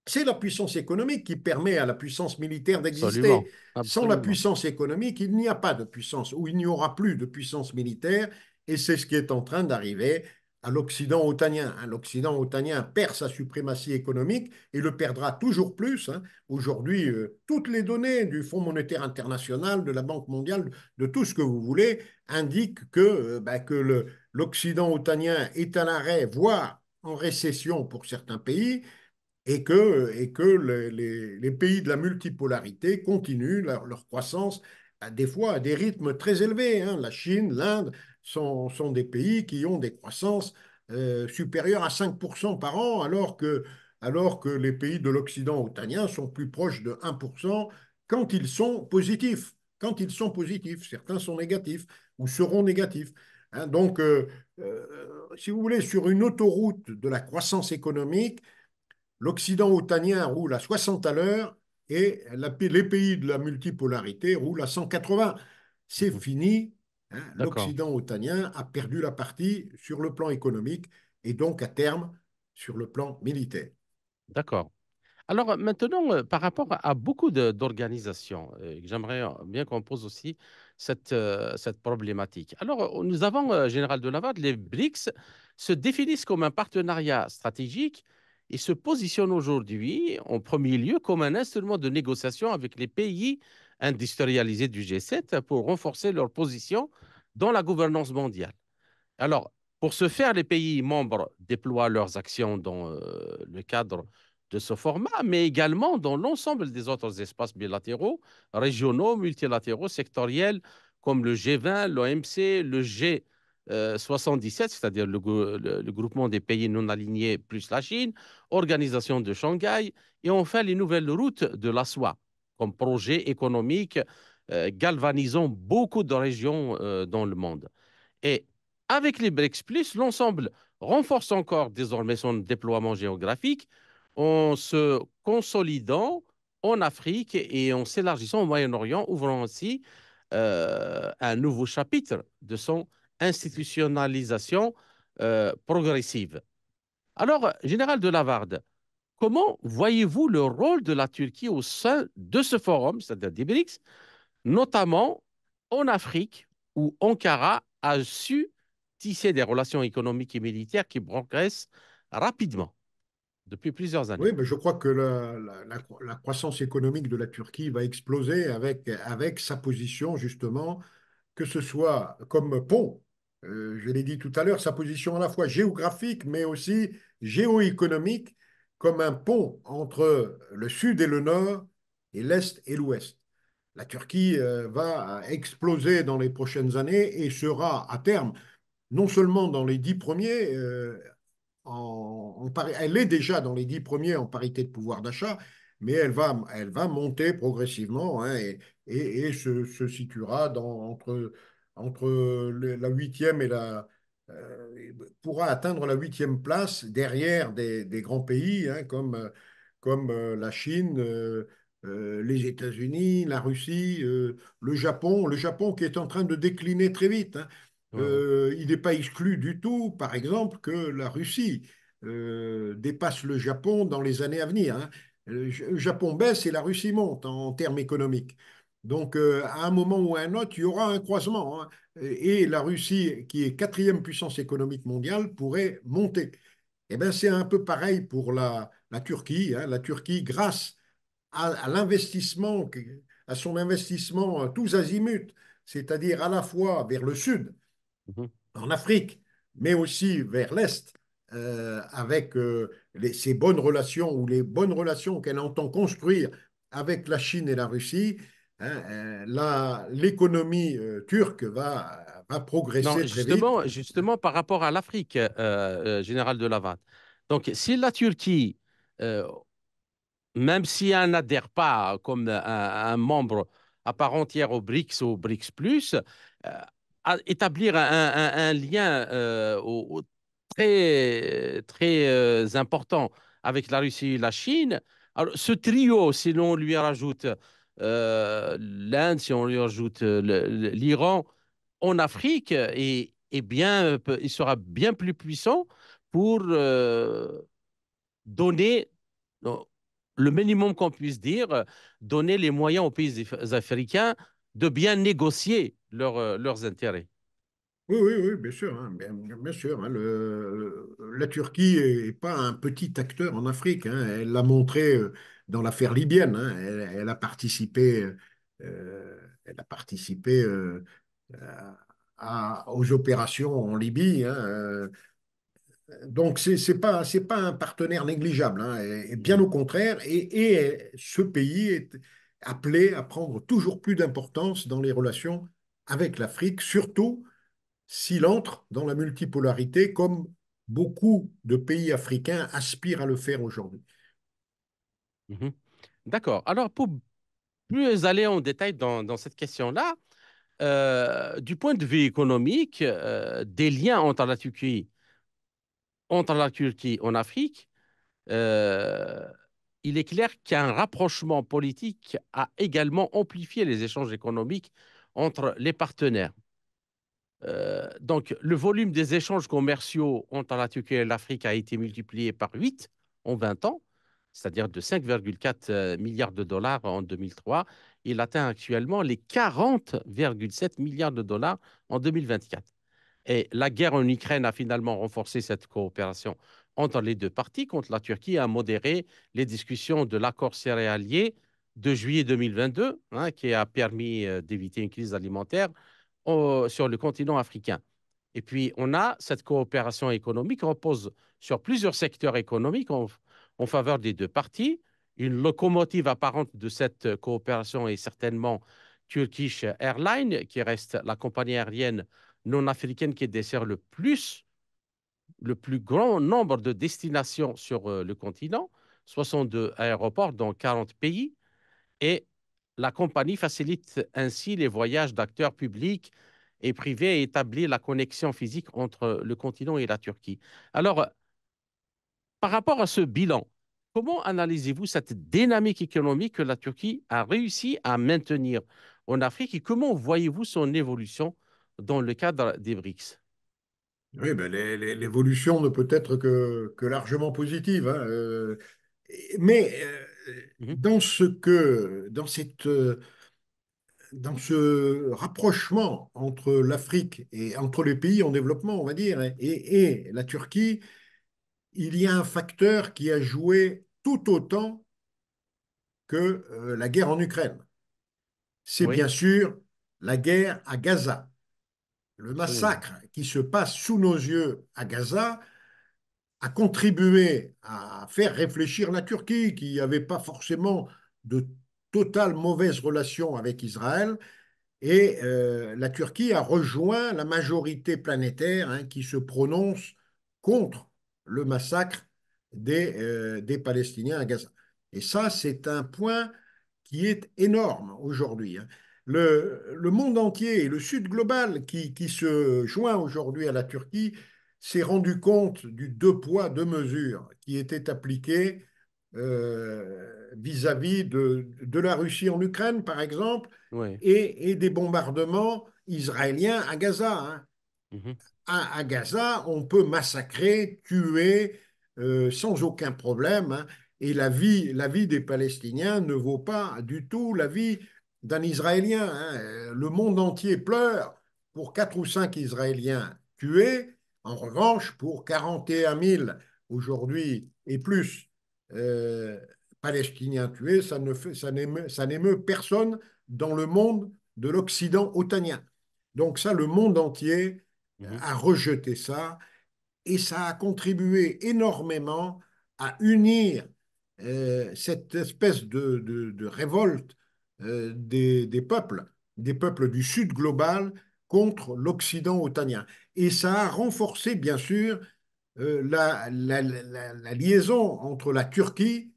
C'est la puissance économique qui permet à la puissance militaire d'exister. Absolument, Sans la absolument. puissance économique, il n'y a pas de puissance, ou il n'y aura plus de puissance militaire, et c'est ce qui est en train d'arriver à l'Occident otanien. L'Occident otanien perd sa suprématie économique et le perdra toujours plus, hein. Aujourd'hui, toutes les données du Fonds monétaire international, de la Banque mondiale, de tout ce que vous voulez, indiquent que l'Occident otanien est à l'arrêt, voire en récession pour certains pays, et que les pays de la multipolarité continuent leur croissance des fois à des rythmes très élevés, hein. La Chine, l'Inde sont des pays qui ont des croissances supérieures à 5% par an, alors que les pays de l'Occident otanien sont plus proches de 1% quand ils sont positifs. Quand ils sont positifs, certains sont négatifs ou seront négatifs, hein. Donc, si vous voulez, sur une autoroute de la croissance économique, l'Occident otanien roule à 60 à l'heure et les pays de la multipolarité roulent à 180. C'est Mhm. fini, hein. D'accord, L'Occident otanien a perdu la partie sur le plan économique et donc à terme sur le plan militaire. d'accord. Alors maintenant, par rapport à beaucoup d'organisations, j'aimerais bien qu'on pose aussi cette problématique. Alors, nous avons, Général de Lavarde, les BRICS se définissent comme un partenariat stratégique et se positionnent aujourd'hui, en premier lieu, comme un instrument de négociation avec les pays industrialisés du G7 pour renforcer leur position dans la gouvernance mondiale. Alors, pour ce faire, les pays membres déploient leurs actions dans le cadre de ce format, mais également dans l'ensemble des autres espaces bilatéraux, régionaux, multilatéraux, sectoriels, comme le G20, l'OMC, le G77, c'est-à-dire le groupement des pays non alignés plus la Chine, Organisation de Shanghai, et enfin les nouvelles routes de la soie, comme projet économique galvanisant beaucoup de régions dans le monde. Et avec les BRICS, l'ensemble renforce encore désormais son déploiement géographique en se consolidant en Afrique et en s'élargissant au Moyen-Orient, ouvrant ainsi un nouveau chapitre de son institutionnalisation progressive. Alors, Général de Lavarde, comment voyez-vous le rôle de la Turquie au sein de ce forum, c'est-à-dire des BRICS, notamment en Afrique, où Ankara a su tisser des relations économiques et militaires qui progressent rapidement depuis plusieurs années. Oui, mais je crois que la croissance économique de la Turquie va exploser avec sa position, justement, que ce soit comme pont, je l'ai dit tout à l'heure, sa position à la fois géographique, mais aussi géoéconomique, comme un pont entre le sud et le nord, et l'est et l'ouest. La Turquie va exploser dans les prochaines années et sera à terme, non seulement dans les 10 premiers, elle est déjà dans les 10 premiers en parité de pouvoir d'achat, mais elle va monter progressivement, hein, et se situera entre la huitième et pourra atteindre la huitième place derrière des grands pays, hein, comme la Chine, les États-Unis, la Russie, le Japon qui est en train de décliner très vite, hein. Ouais, ouais. Il n'est pas exclu du tout, par exemple, que la Russie dépasse le Japon dans les années à venir, hein. Le Japon baisse et la Russie monte en termes économiques. Donc, à un moment ou à un autre, il y aura un croisement, hein. Et la Russie, qui est quatrième puissance économique mondiale, pourrait monter. Eh bien, c'est un peu pareil pour la Turquie, hein. La Turquie, grâce à l'investissement, à son investissement tous azimuts, c'est-à-dire à la fois vers le sud, Mhm. en Afrique, mais aussi vers l'Est, avec ces bonnes relations ou les bonnes relations qu'elle entend construire avec la Chine et la Russie, hein, l'économie turque va Non, progresser très vite. justement par rapport à l'Afrique, Général de Lavarde. Donc, si la Turquie, euh, même si elle n'adhère pas comme un membre à part entière au BRICS ou au BRICS+, établir un lien très, très important avec la Russie et la Chine. Alors, ce trio, si l'on lui rajoute l'Inde, si on lui ajoute l'Iran en Afrique, il sera bien plus puissant pour donner non, le minimum qu'on puisse dire, donner les moyens aux pays africains de bien négocier leurs intérêts. Oui, oui, oui, bien sûr, hein, bien sûr, hein, la Turquie n'est pas un petit acteur en Afrique, hein, elle l'a montré dans l'affaire libyenne, hein, elle a participé aux opérations en Libye, hein, donc c'est pas un partenaire négligeable, hein, et bien Mhm, au contraire, et ce pays est appelé à prendre toujours plus d'importance dans les relations avec l'Afrique, surtout s'il entre dans la multipolarité comme beaucoup de pays africains aspirent à le faire aujourd'hui. mhm. D'accord. Alors, pour plus aller en détail dans cette question-là, du point de vue économique, des liens entre la Turquie en Afrique, euh, il est clair qu'un rapprochement politique a également amplifié les échanges économiques entre les partenaires. Donc, le volume des échanges commerciaux entre la Turquie et l'Afrique a été multiplié par 8 en 20 ans, c'est-à-dire de 5,4 milliards de dollars en 2003. Il atteint actuellement les 40,7 milliards de dollars en 2024. Et la guerre en Ukraine a finalement renforcé cette coopération entre les deux parties, quand la Turquie a modéré les discussions de l'accord céréalier de juillet 2022, hein, qui a permis d'éviter une crise alimentaire sur le continent africain. Et puis, on a cette coopération économique repose sur plusieurs secteurs économiques en faveur des deux parties. Une locomotive apparente de cette coopération est certainement Turkish Airlines, qui reste la compagnie aérienne non africaine qui dessert le plus grand nombre de destinations sur le continent, 62 aéroports dans 40 pays. Et la compagnie facilite ainsi les voyages d'acteurs publics et privés et établit la connexion physique entre le continent et la Turquie. Alors, par rapport à ce bilan, comment analysez-vous cette dynamique économique que la Turquie a réussi à maintenir en Afrique et comment voyez-vous son évolution dans le cadre des BRICS? Oui, ben, l'évolution ne peut être que largement positive, hein, mais Mhm. dans ce rapprochement entre l'Afrique et entre les pays en développement, on va dire, hein, et la Turquie, il y a un facteur qui a joué tout autant que la guerre en Ukraine. C'est Oui, bien sûr la guerre à Gaza. Le absolument. massacre qui se passe sous nos yeux à Gaza a contribué à faire réfléchir la Turquie, qui n'avait pas forcément de totales mauvaises relations avec Israël. Et la Turquie a rejoint la majorité planétaire, hein, qui se prononce contre le massacre des Palestiniens à Gaza. Et ça, c'est un point qui est énorme aujourd'hui, hein. Le monde entier et le Sud global qui se joint aujourd'hui à la Turquie s'est rendu compte du deux poids, deux mesures qui étaient appliquées vis-à-vis de la Russie en Ukraine, par exemple, Oui. et des bombardements israéliens à Gaza, hein. Mhm. À Gaza, on peut massacrer, tuer sans aucun problème, hein, et la vie des Palestiniens ne vaut pas du tout la vie d'un Israélien, hein. Le monde entier pleure pour 4 ou 5 Israéliens tués. En revanche, pour 41 000 aujourd'hui et plus euh, Palestiniens tués, ça n'émeut personne dans le monde de l'Occident otanien. Donc ça, le monde entier Mhm. a rejeté ça et ça a contribué énormément à unir cette espèce de révolte des peuples du Sud global contre l'Occident otanien. Et ça a renforcé, bien sûr, la liaison entre la Turquie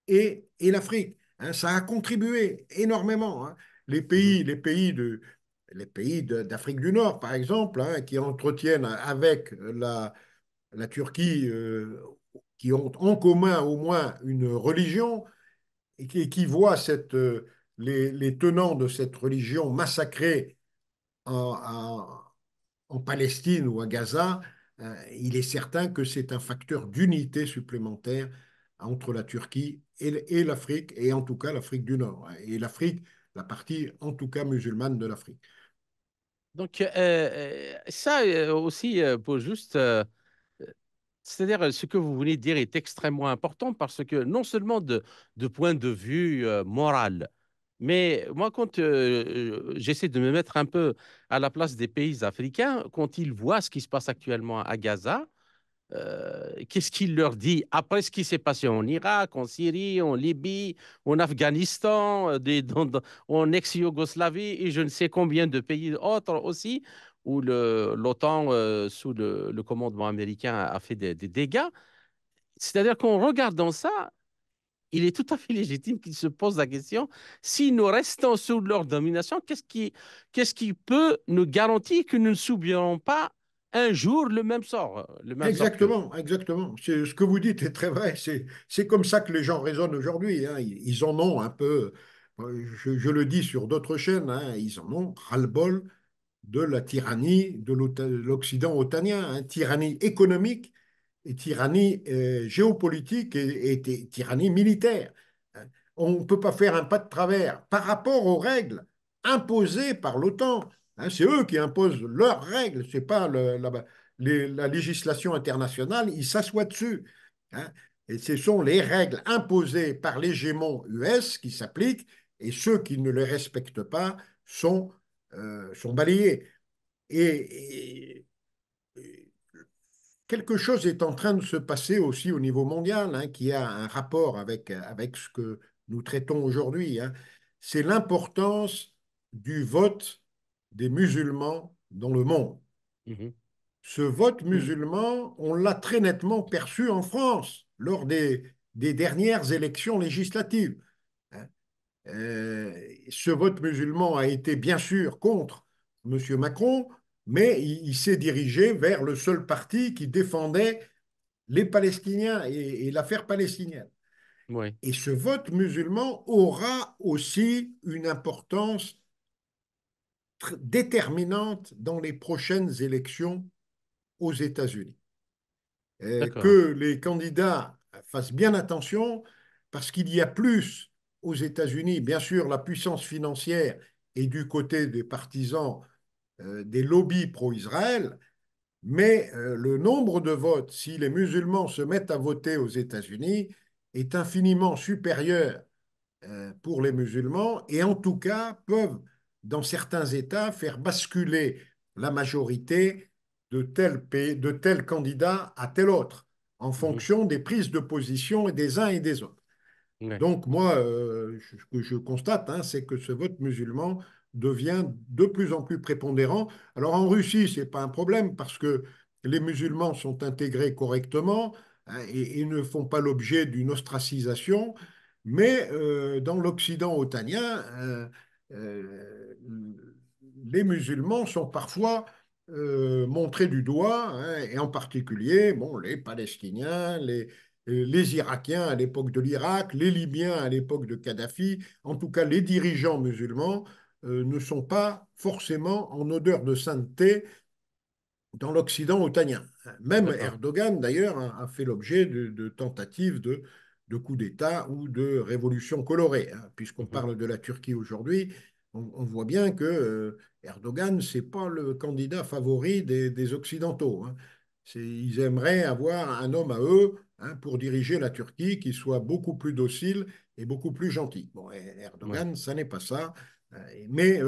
et l'Afrique, hein. Ça a contribué énormément, hein. Les Mhm. pays, les pays de, les pays d'Afrique du Nord, par exemple, hein, qui entretiennent avec la Turquie, qui ont en commun au moins une religion et qui voient les tenants de cette religion massacrés en, en Palestine ou à Gaza, il est certain que c'est un facteur d'unité supplémentaire entre la Turquie et l'Afrique, et en tout cas l'Afrique du Nord, hein, et l'Afrique, la partie en tout cas musulmane de l'Afrique. Donc, ça aussi, pour juste c'est-à-dire, ce que vous venez de dire est extrêmement important parce que non seulement de point de vue moral, mais moi, quand j'essaie de me mettre un peu à la place des pays africains, quand ils voient ce qui se passe actuellement à Gaza, qu'est-ce qu'il leur dit après ce qui s'est passé en Irak, en Syrie, en Libye, en Afghanistan, en ex-Yougoslavie et je ne sais combien de pays autres aussi, où l'OTAN, sous le commandement américain, a fait des dégâts. C'est-à-dire qu'en regardant ça, il est tout à fait légitime qu'ils se posent la question, si nous restons sous leur domination, qu'est-ce qui peut nous garantir que nous ne subirons pas un jour le même sort qu'eux? Exactement, exactement. Ce que vous dites est très vrai. C'est comme ça que les gens raisonnent aujourd'hui, hein. Ils en ont un peu, je le dis sur d'autres chaînes, hein, ils en ont ras-le-bol de la tyrannie de l'Occident otanien, hein, tyrannie économique et tyrannie géopolitique et tyrannie militaire. Hein. On ne peut pas faire un pas de travers par rapport aux règles imposées par l'OTAN. Hein, c'est eux qui imposent leurs règles, c'est pas la législation internationale, ils s'assoient dessus. Hein. Et ce sont les règles imposées par l'hégémon US qui s'appliquent et ceux qui ne les respectent pas sont balayés. Et, et quelque chose est en train de se passer aussi au niveau mondial, hein, qui a un rapport avec ce que nous traitons aujourd'hui. Hein. C'est l'importance du vote des musulmans dans le monde. Mhm. Ce vote musulman, on l'a très nettement perçu en France lors des dernières élections législatives. Hein. Ce vote musulman a été bien sûr contre M. Macron, mais il s'est dirigé vers le seul parti qui défendait les Palestiniens et l'affaire palestinienne. Oui, Et ce vote musulman aura aussi une importance déterminante dans les prochaines élections aux États-Unis. d'accord. Que les candidats fassent bien attention parce qu'il y a plus aux États-Unis, bien sûr, la puissance financière est du côté des partisans des lobbies pro-Israël, mais le nombre de votes, si les musulmans se mettent à voter aux États-Unis, est infiniment supérieur pour les musulmans et en tout cas peuvent, dans certains États, faire basculer la majorité de tel candidat à tel autre, en Mhm. fonction des prises de position des uns et des autres. Ouais. Donc moi, ce que je constate, hein, c'est que ce vote musulman devient de plus en plus prépondérant. Alors en Russie, ce n'est pas un problème parce que les musulmans sont intégrés correctement, hein, et ne font pas l'objet d'une ostracisation, mais dans l'Occident otanien, euh, les musulmans sont parfois montrés du doigt, hein, et en particulier bon, les Palestiniens, les Irakiens à l'époque de l'Irak, les Libyens à l'époque de Kadhafi, en tout cas les dirigeants musulmans ne sont pas forcément en odeur de sainteté dans l'Occident otanien. Même D'accord. Erdogan, d'ailleurs, a fait l'objet de tentatives de coup d'État ou de révolution colorée. Hein. Puisqu'on Mhm. parle de la Turquie aujourd'hui, on voit bien que Erdogan, ce n'est pas le candidat favori des Occidentaux. Hein. Ils aimeraient avoir un homme à eux, hein, pour diriger la Turquie qui soit beaucoup plus docile et beaucoup plus gentil. Bon, Ouais. Erdogan, ça n'est pas ça. Mais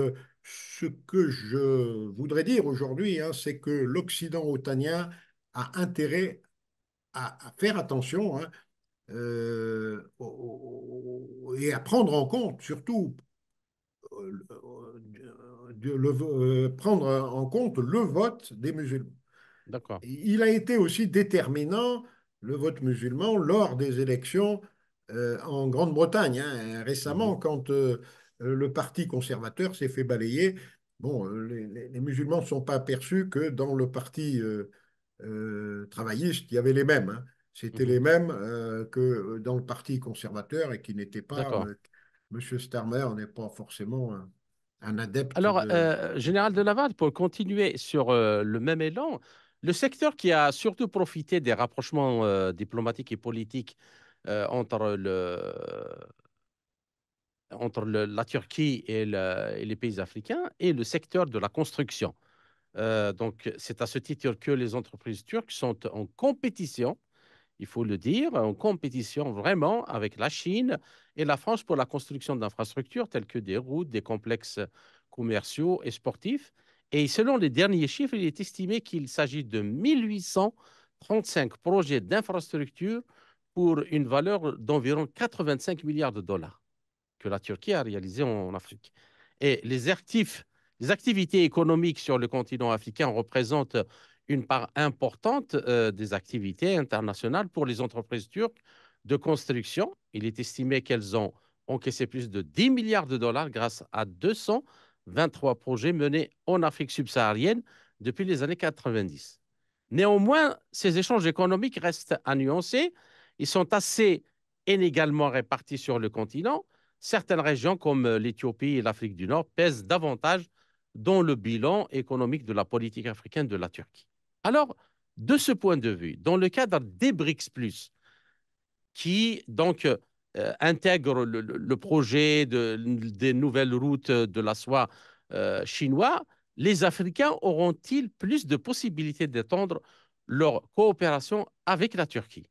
ce que je voudrais dire aujourd'hui, hein, c'est que l'Occident otanien a intérêt à faire attention, hein, et à prendre en compte surtout prendre en compte le vote des musulmans. D'accord. Il a été aussi déterminant, le vote musulman, lors des élections en Grande-Bretagne. Hein. Mhm. Récemment, quand le Parti conservateur s'est fait balayer, bon, les musulmans ne sont pas aperçus que dans le Parti travailliste, il y avait les mêmes. Hein. C'était Mhm. les mêmes que dans le Parti conservateur et qui n'étaient pas D'accord. Monsieur Starmer n'est pas forcément un adepte Alors, de... Général de Laval, pour continuer sur le même élan, le secteur qui a surtout profité des rapprochements diplomatiques et politiques entre la Turquie et les pays africains est le secteur de la construction. Donc, c'est à ce titre que les entreprises turques sont en compétition, il faut le dire, en compétition vraiment avec la Chine et la France pour la construction d'infrastructures telles que des routes, des complexes commerciaux et sportifs. Et selon les derniers chiffres, il est estimé qu'il s'agit de 1835 projets d'infrastructures pour une valeur d'environ 85 milliards de dollars que la Turquie a réalisé en Afrique. Et les activités économiques sur le continent africain représentent une part importante des activités internationales pour les entreprises turques de construction. Il est estimé qu'elles ont encaissé plus de 10 milliards de dollars grâce à 223 projets menés en Afrique subsaharienne depuis les années 90. Néanmoins, ces échanges économiques restent à nuancer. Ils sont assez inégalement répartis sur le continent. Certaines régions comme l'Éthiopie et l'Afrique du Nord pèsent davantage dans le bilan économique de la politique africaine de la Turquie. Alors, de ce point de vue, dans le cadre des BRICS, qui donc intègre le projet des nouvelles routes de la soie chinois, les Africains auront-ils plus de possibilités d'étendre leur coopération avec la Turquie?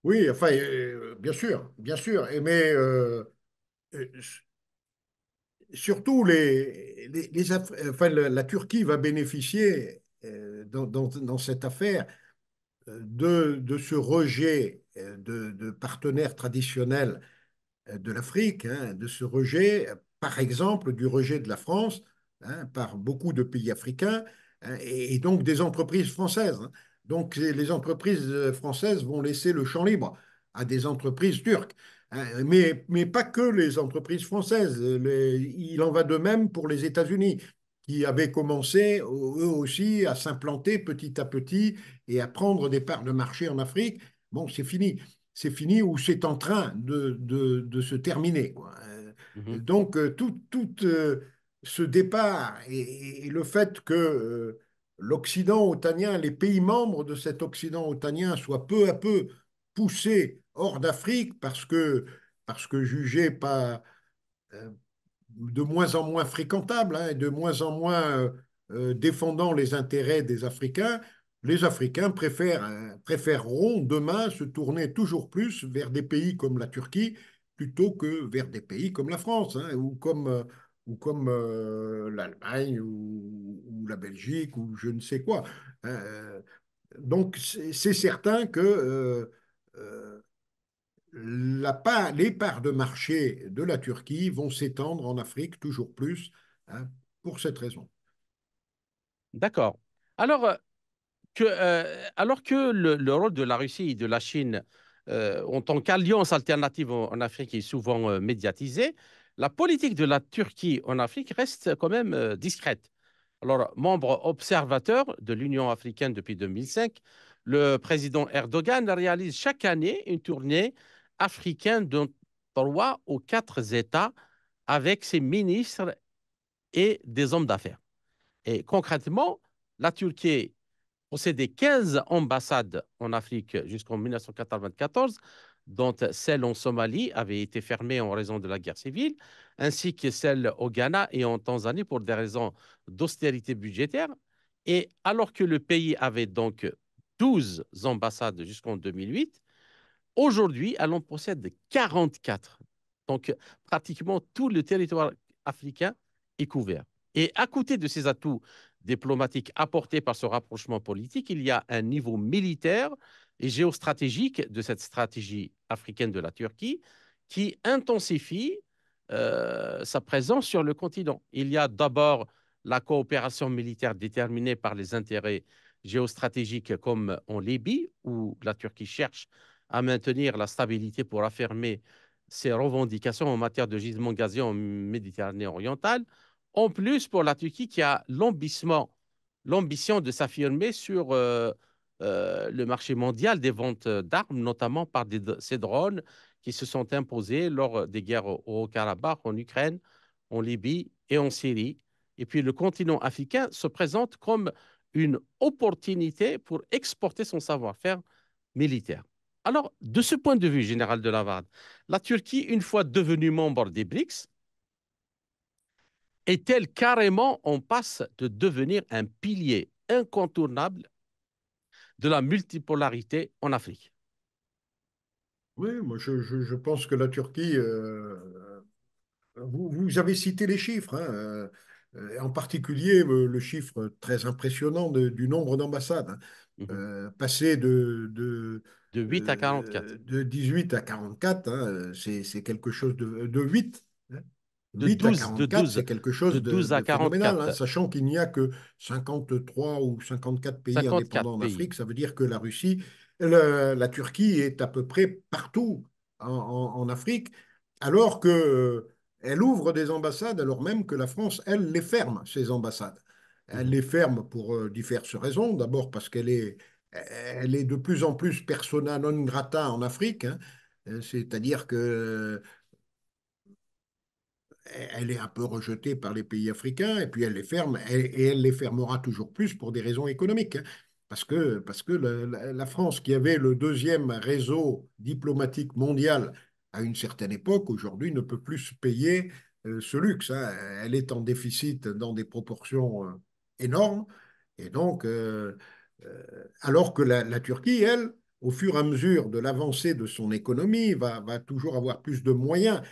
Oui, enfin, bien sûr, mais euh, surtout enfin, la Turquie va bénéficier dans cette affaire de ce rejet de partenaires traditionnels de l'Afrique, hein, de ce rejet, par exemple, du rejet de la France hein, par beaucoup de pays africains hein, et donc des entreprises françaises. Hein. Donc les entreprises françaises vont laisser le champ libre à des entreprises turques. Hein, mais pas que les entreprises françaises. Il en va de même pour les États-Unis, qui avaient commencé eux aussi à s'implanter petit à petit et à prendre des parts de marché en Afrique. Bon, c'est fini ou c'est en train de se terminer, quoi. Mhm. Donc, ce départ et le fait que l'Occident otanien, les pays membres de cet Occident otanien soient peu à peu poussés hors d'Afrique parce que jugés pas euh, de moins en moins fréquentable hein, et de moins en moins défendant les intérêts des Africains, les Africains préféreront demain se tourner toujours plus vers des pays comme la Turquie plutôt que vers des pays comme la France hein, ou comme l'Allemagne ou la Belgique ou je ne sais quoi. Donc c'est certain que les parts de marché de la Turquie vont s'étendre en Afrique toujours plus hein, pour cette raison. D'accord. Alors, alors que le rôle de la Russie et de la Chine en tant qu'alliance alternative en Afrique est souvent médiatisé, la politique de la Turquie en Afrique reste quand même discrète. Alors, membre observateur de l'Union africaine depuis 2005, le président Erdogan réalise chaque année une tournée africaine de 3 ou 4 États avec ses ministres et des hommes d'affaires. Et concrètement, la Turquie possédait 15 ambassades en Afrique jusqu'en 1994, dont celle en Somalie avait été fermée en raison de la guerre civile, ainsi que celle au Ghana et en Tanzanie pour des raisons d'austérité budgétaire. Et alors que le pays avait donc 12 ambassades jusqu'en 2008, aujourd'hui, elle en possède 44. Donc, pratiquement tout le territoire africain est couvert. Et à côté de ces atouts diplomatiques apportés par ce rapprochement politique, il y a un niveau militaire et géostratégique de cette stratégie africaine de la Turquie qui intensifie sa présence sur le continent. Il y a d'abord la coopération militaire déterminée par les intérêts géostratégiques comme en Libye, où la Turquie cherche à maintenir la stabilité pour affirmer ses revendications en matière de gisement gazier en Méditerranée orientale. En plus, pour la Turquie qui a l'ambition de s'affirmer sur le marché mondial des ventes d'armes, notamment par ses drones qui se sont imposées lors des guerres au Karabakh, en Ukraine, en Libye et en Syrie. Et puis le continent africain se présente comme une opportunité pour exporter son savoir-faire militaire. Alors, de ce point de vue, général de Lavarde, la Turquie, une fois devenue membre des BRICS, est-elle carrément en passe de devenir un pilier incontournable de la multipolarité en Afrique? Oui, moi je pense que la Turquie, vous avez cité les chiffres, hein, en particulier le chiffre très impressionnant du nombre d'ambassades, hein, Mhm. passé De 8 à 44. de 18 à 44, hein, c'est quelque chose de 8, hein. De 8 à 12, de 44, 12, c'est quelque de chose 12 à de phénoménal, hein, 44. sachant qu'il n'y a que 53 ou 54 pays 54 indépendants en pays. Afrique. Ça veut dire que la Russie, la Turquie est à peu près partout en Afrique, alors que elle ouvre des ambassades alors même que la France, elle, les ferme, ces ambassades. Elle Mhm. les ferme pour diverses raisons. D'abord parce elle est de plus en plus persona non grata en Afrique, hein. C'est-à-dire que elle est un peu rejetée par les pays africains et puis elle les ferme et elle les fermera toujours plus pour des raisons économiques, hein. Parce que la France, qui avait le deuxième réseau diplomatique mondial à une certaine époque, aujourd'hui ne peut plus se payer ce luxe, hein. Elle est en déficit dans des proportions énormes. Et donc, alors que la Turquie, elle, au fur et à mesure de l'avancée de son économie, va toujours avoir plus de moyens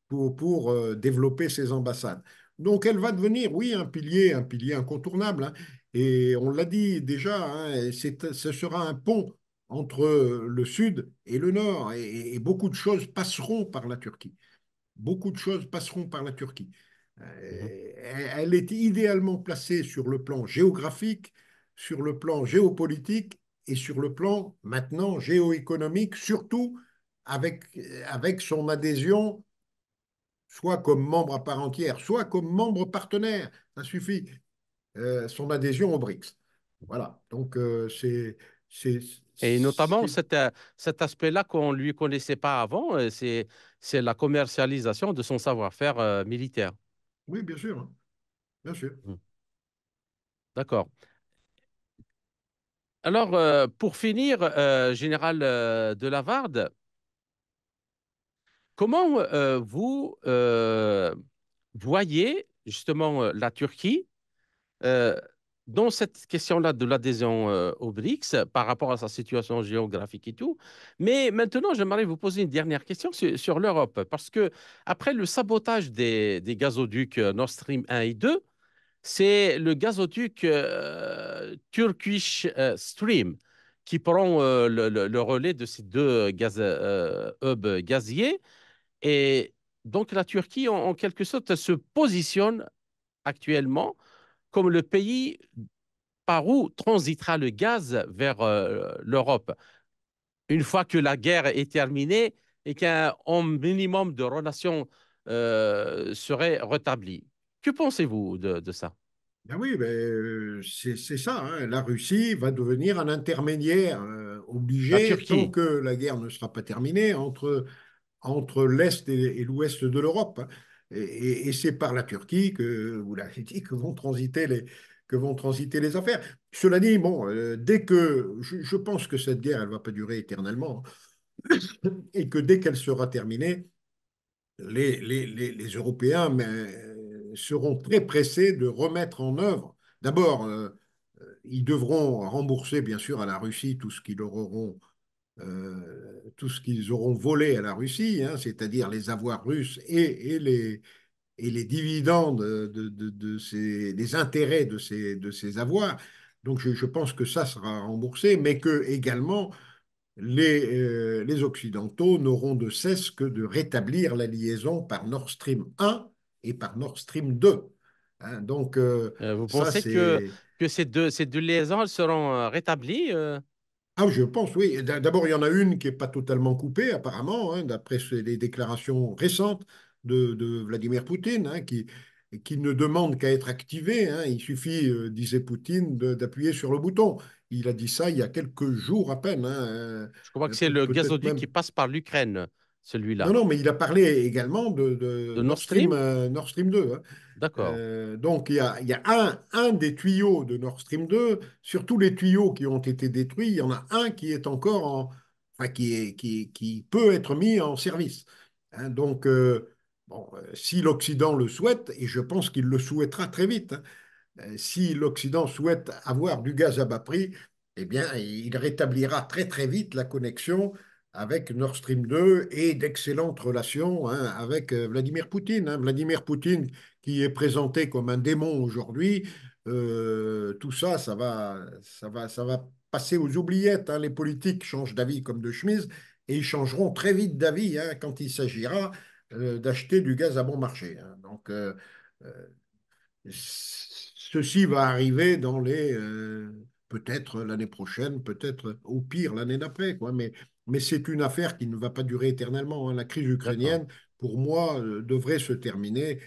pour développer ses ambassades. Donc elle va devenir, oui, un pilier incontournable, hein. Et on l'a dit déjà, hein, ce sera un pont entre le sud et le nord. Et beaucoup de choses passeront par la Turquie. Beaucoup de choses passeront par la Turquie. Mhm. Elle est idéalement placée sur le plan géographique, sur le plan géopolitique et sur le plan maintenant géoéconomique, surtout avec, avec son adhésion soit comme membre à part entière, soit comme membre partenaire. Ça suffit, son adhésion au BRICS. Voilà, donc c'est, Et notamment c'est- cet aspect-là qu'on ne lui connaissait pas avant, c'est la commercialisation de son savoir-faire militaire. Oui, bien sûr, hein, bien sûr. Mhm. D'accord. Alors, pour finir, Général de Lavarde, comment vous voyez justement la Turquie euh, dans cette question-là de l'adhésion au BRICS par rapport à sa situation géographique et tout? Mais maintenant, j'aimerais vous poser une dernière question sur l'Europe, parce que après le sabotage des gazoducs Nord Stream 1 et 2, c'est le gazoduc Turkish Stream qui prend le relais de ces deux hubs gaziers. Et donc la Turquie, en quelque sorte, se positionne actuellement comme le pays par où transitera le gaz vers l'Europe. Une fois que la guerre est terminée et qu'un minimum de relations serait rétabli. Que pensez-vous de ça? Ben oui, ben, c'est ça, hein. La Russie va devenir un intermédiaire La obligé, tant Turquie. que la guerre ne sera pas terminée, entre l'Est et l'Ouest de l'Europe, hein. Et c'est par la Turquie que, vous l'avez dit, que vont transiter les affaires. Cela dit, bon, dès que je pense que cette guerre, elle ne va pas durer éternellement, et que dès qu'elle sera terminée, les Européens seront très pressés de remettre en œuvre. D'abord, ils devront rembourser, bien sûr, à la Russie tout ce qu'ils auront volé à la Russie, hein, c'est-à-dire les avoirs russes et les dividendes les intérêts de ces avoirs. Donc je pense que ça sera remboursé, mais que également les Occidentaux n'auront de cesse que de rétablir la liaison par Nord Stream 1 et par Nord Stream 2, hein. Donc Vous ça, pensez c'est... que ces deux liaisons elles seront rétablies? Ah, je pense, oui. D'abord, il y en a une qui n'est pas totalement coupée, apparemment, hein, d'après les déclarations récentes de Vladimir Poutine, hein, qui ne demande qu'à être activée, hein. Il suffit, disait Poutine, d'appuyer sur le bouton. Il a dit ça il y a quelques jours à peine, hein, Je crois que c'est le peut-être gazoduc qui même. passe par l'Ukraine. Non, celui-là. non, mais il a parlé également De de Nord Stream? Nord Stream 2, hein. D'accord, Donc, il y a un des tuyaux de Nord Stream 2. Sur tous les tuyaux qui ont été détruits, il y en a un qui est encore enfin, qui peut être mis en service. Hein, donc, bon, si l'Occident le souhaite, et je pense qu'il le souhaitera très vite, hein, si l'Occident souhaite avoir du gaz à bas prix, eh bien, il rétablira très très vite la connexion avec Nord Stream 2 et d'excellentes relations, hein, avec Vladimir Poutine. Hein. Vladimir Poutine, qui est présenté comme un démon aujourd'hui, tout ça, ça va passer aux oubliettes. Hein. Les politiques changent d'avis comme de chemise et ils changeront très vite d'avis, hein, quand il s'agira d'acheter du gaz à bon marché. Hein. Donc, euh, ceci va arriver dans peut-être l'année prochaine, peut-être au pire l'année d'après, quoi. Mais c'est une affaire qui ne va pas durer éternellement. Hein. La crise d'accord, ukrainienne, pour moi, devrait se terminer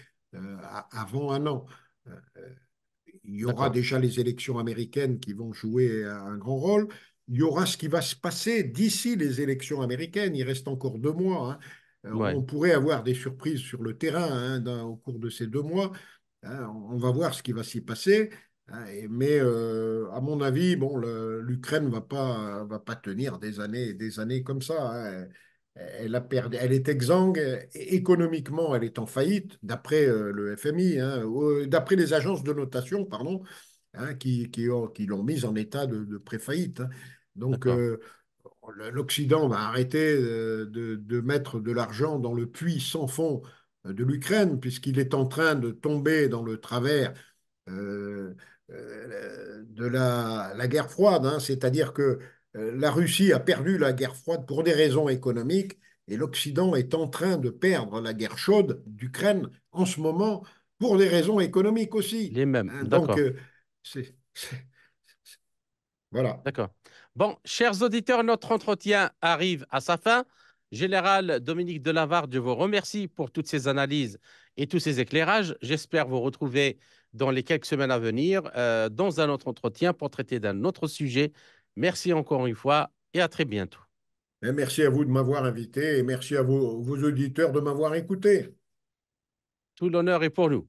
avant un an. Euh, il y aura d'accord. déjà les élections américaines qui vont jouer un grand rôle. Il y aura ce qui va se passer d'ici les élections américaines. Il reste encore 2 mois. Hein. Ouais, On pourrait avoir des surprises sur le terrain, hein, au cours de ces 2 mois. Hein, on va voir ce qui va s'y passer. Hein, mais à mon avis, bon, l'Ukraine va pas tenir des années et des années comme ça. Hein. Elle a perdu, elle est exsangue, économiquement, elle est en faillite, d'après le FMI, hein, d'après les agences de notation, pardon, hein, qui l'ont mise en état de pré-faillite. Hein. Donc, d'accord. l'Occident va arrêter de mettre de l'argent dans le puits sans fond de l'Ukraine, puisqu'il est en train de tomber dans le travers euh, de la guerre froide. Hein. C'est-à-dire que la Russie a perdu la guerre froide pour des raisons économiques et l'Occident est en train de perdre la guerre chaude d'Ukraine en ce moment pour des raisons économiques aussi. Les mêmes, Hein. Donc, d'accord, voilà. d'accord. Bon, chers auditeurs, notre entretien arrive à sa fin. Général Dominique Delavarde, je vous remercie pour toutes ces analyses et tous ces éclairages. J'espère vous retrouver dans les quelques semaines à venir dans un autre entretien pour traiter d'un autre sujet. Merci encore une fois et à très bientôt. Et merci à vous de m'avoir invité et merci à vos auditeurs de m'avoir écouté. Tout l'honneur est pour nous.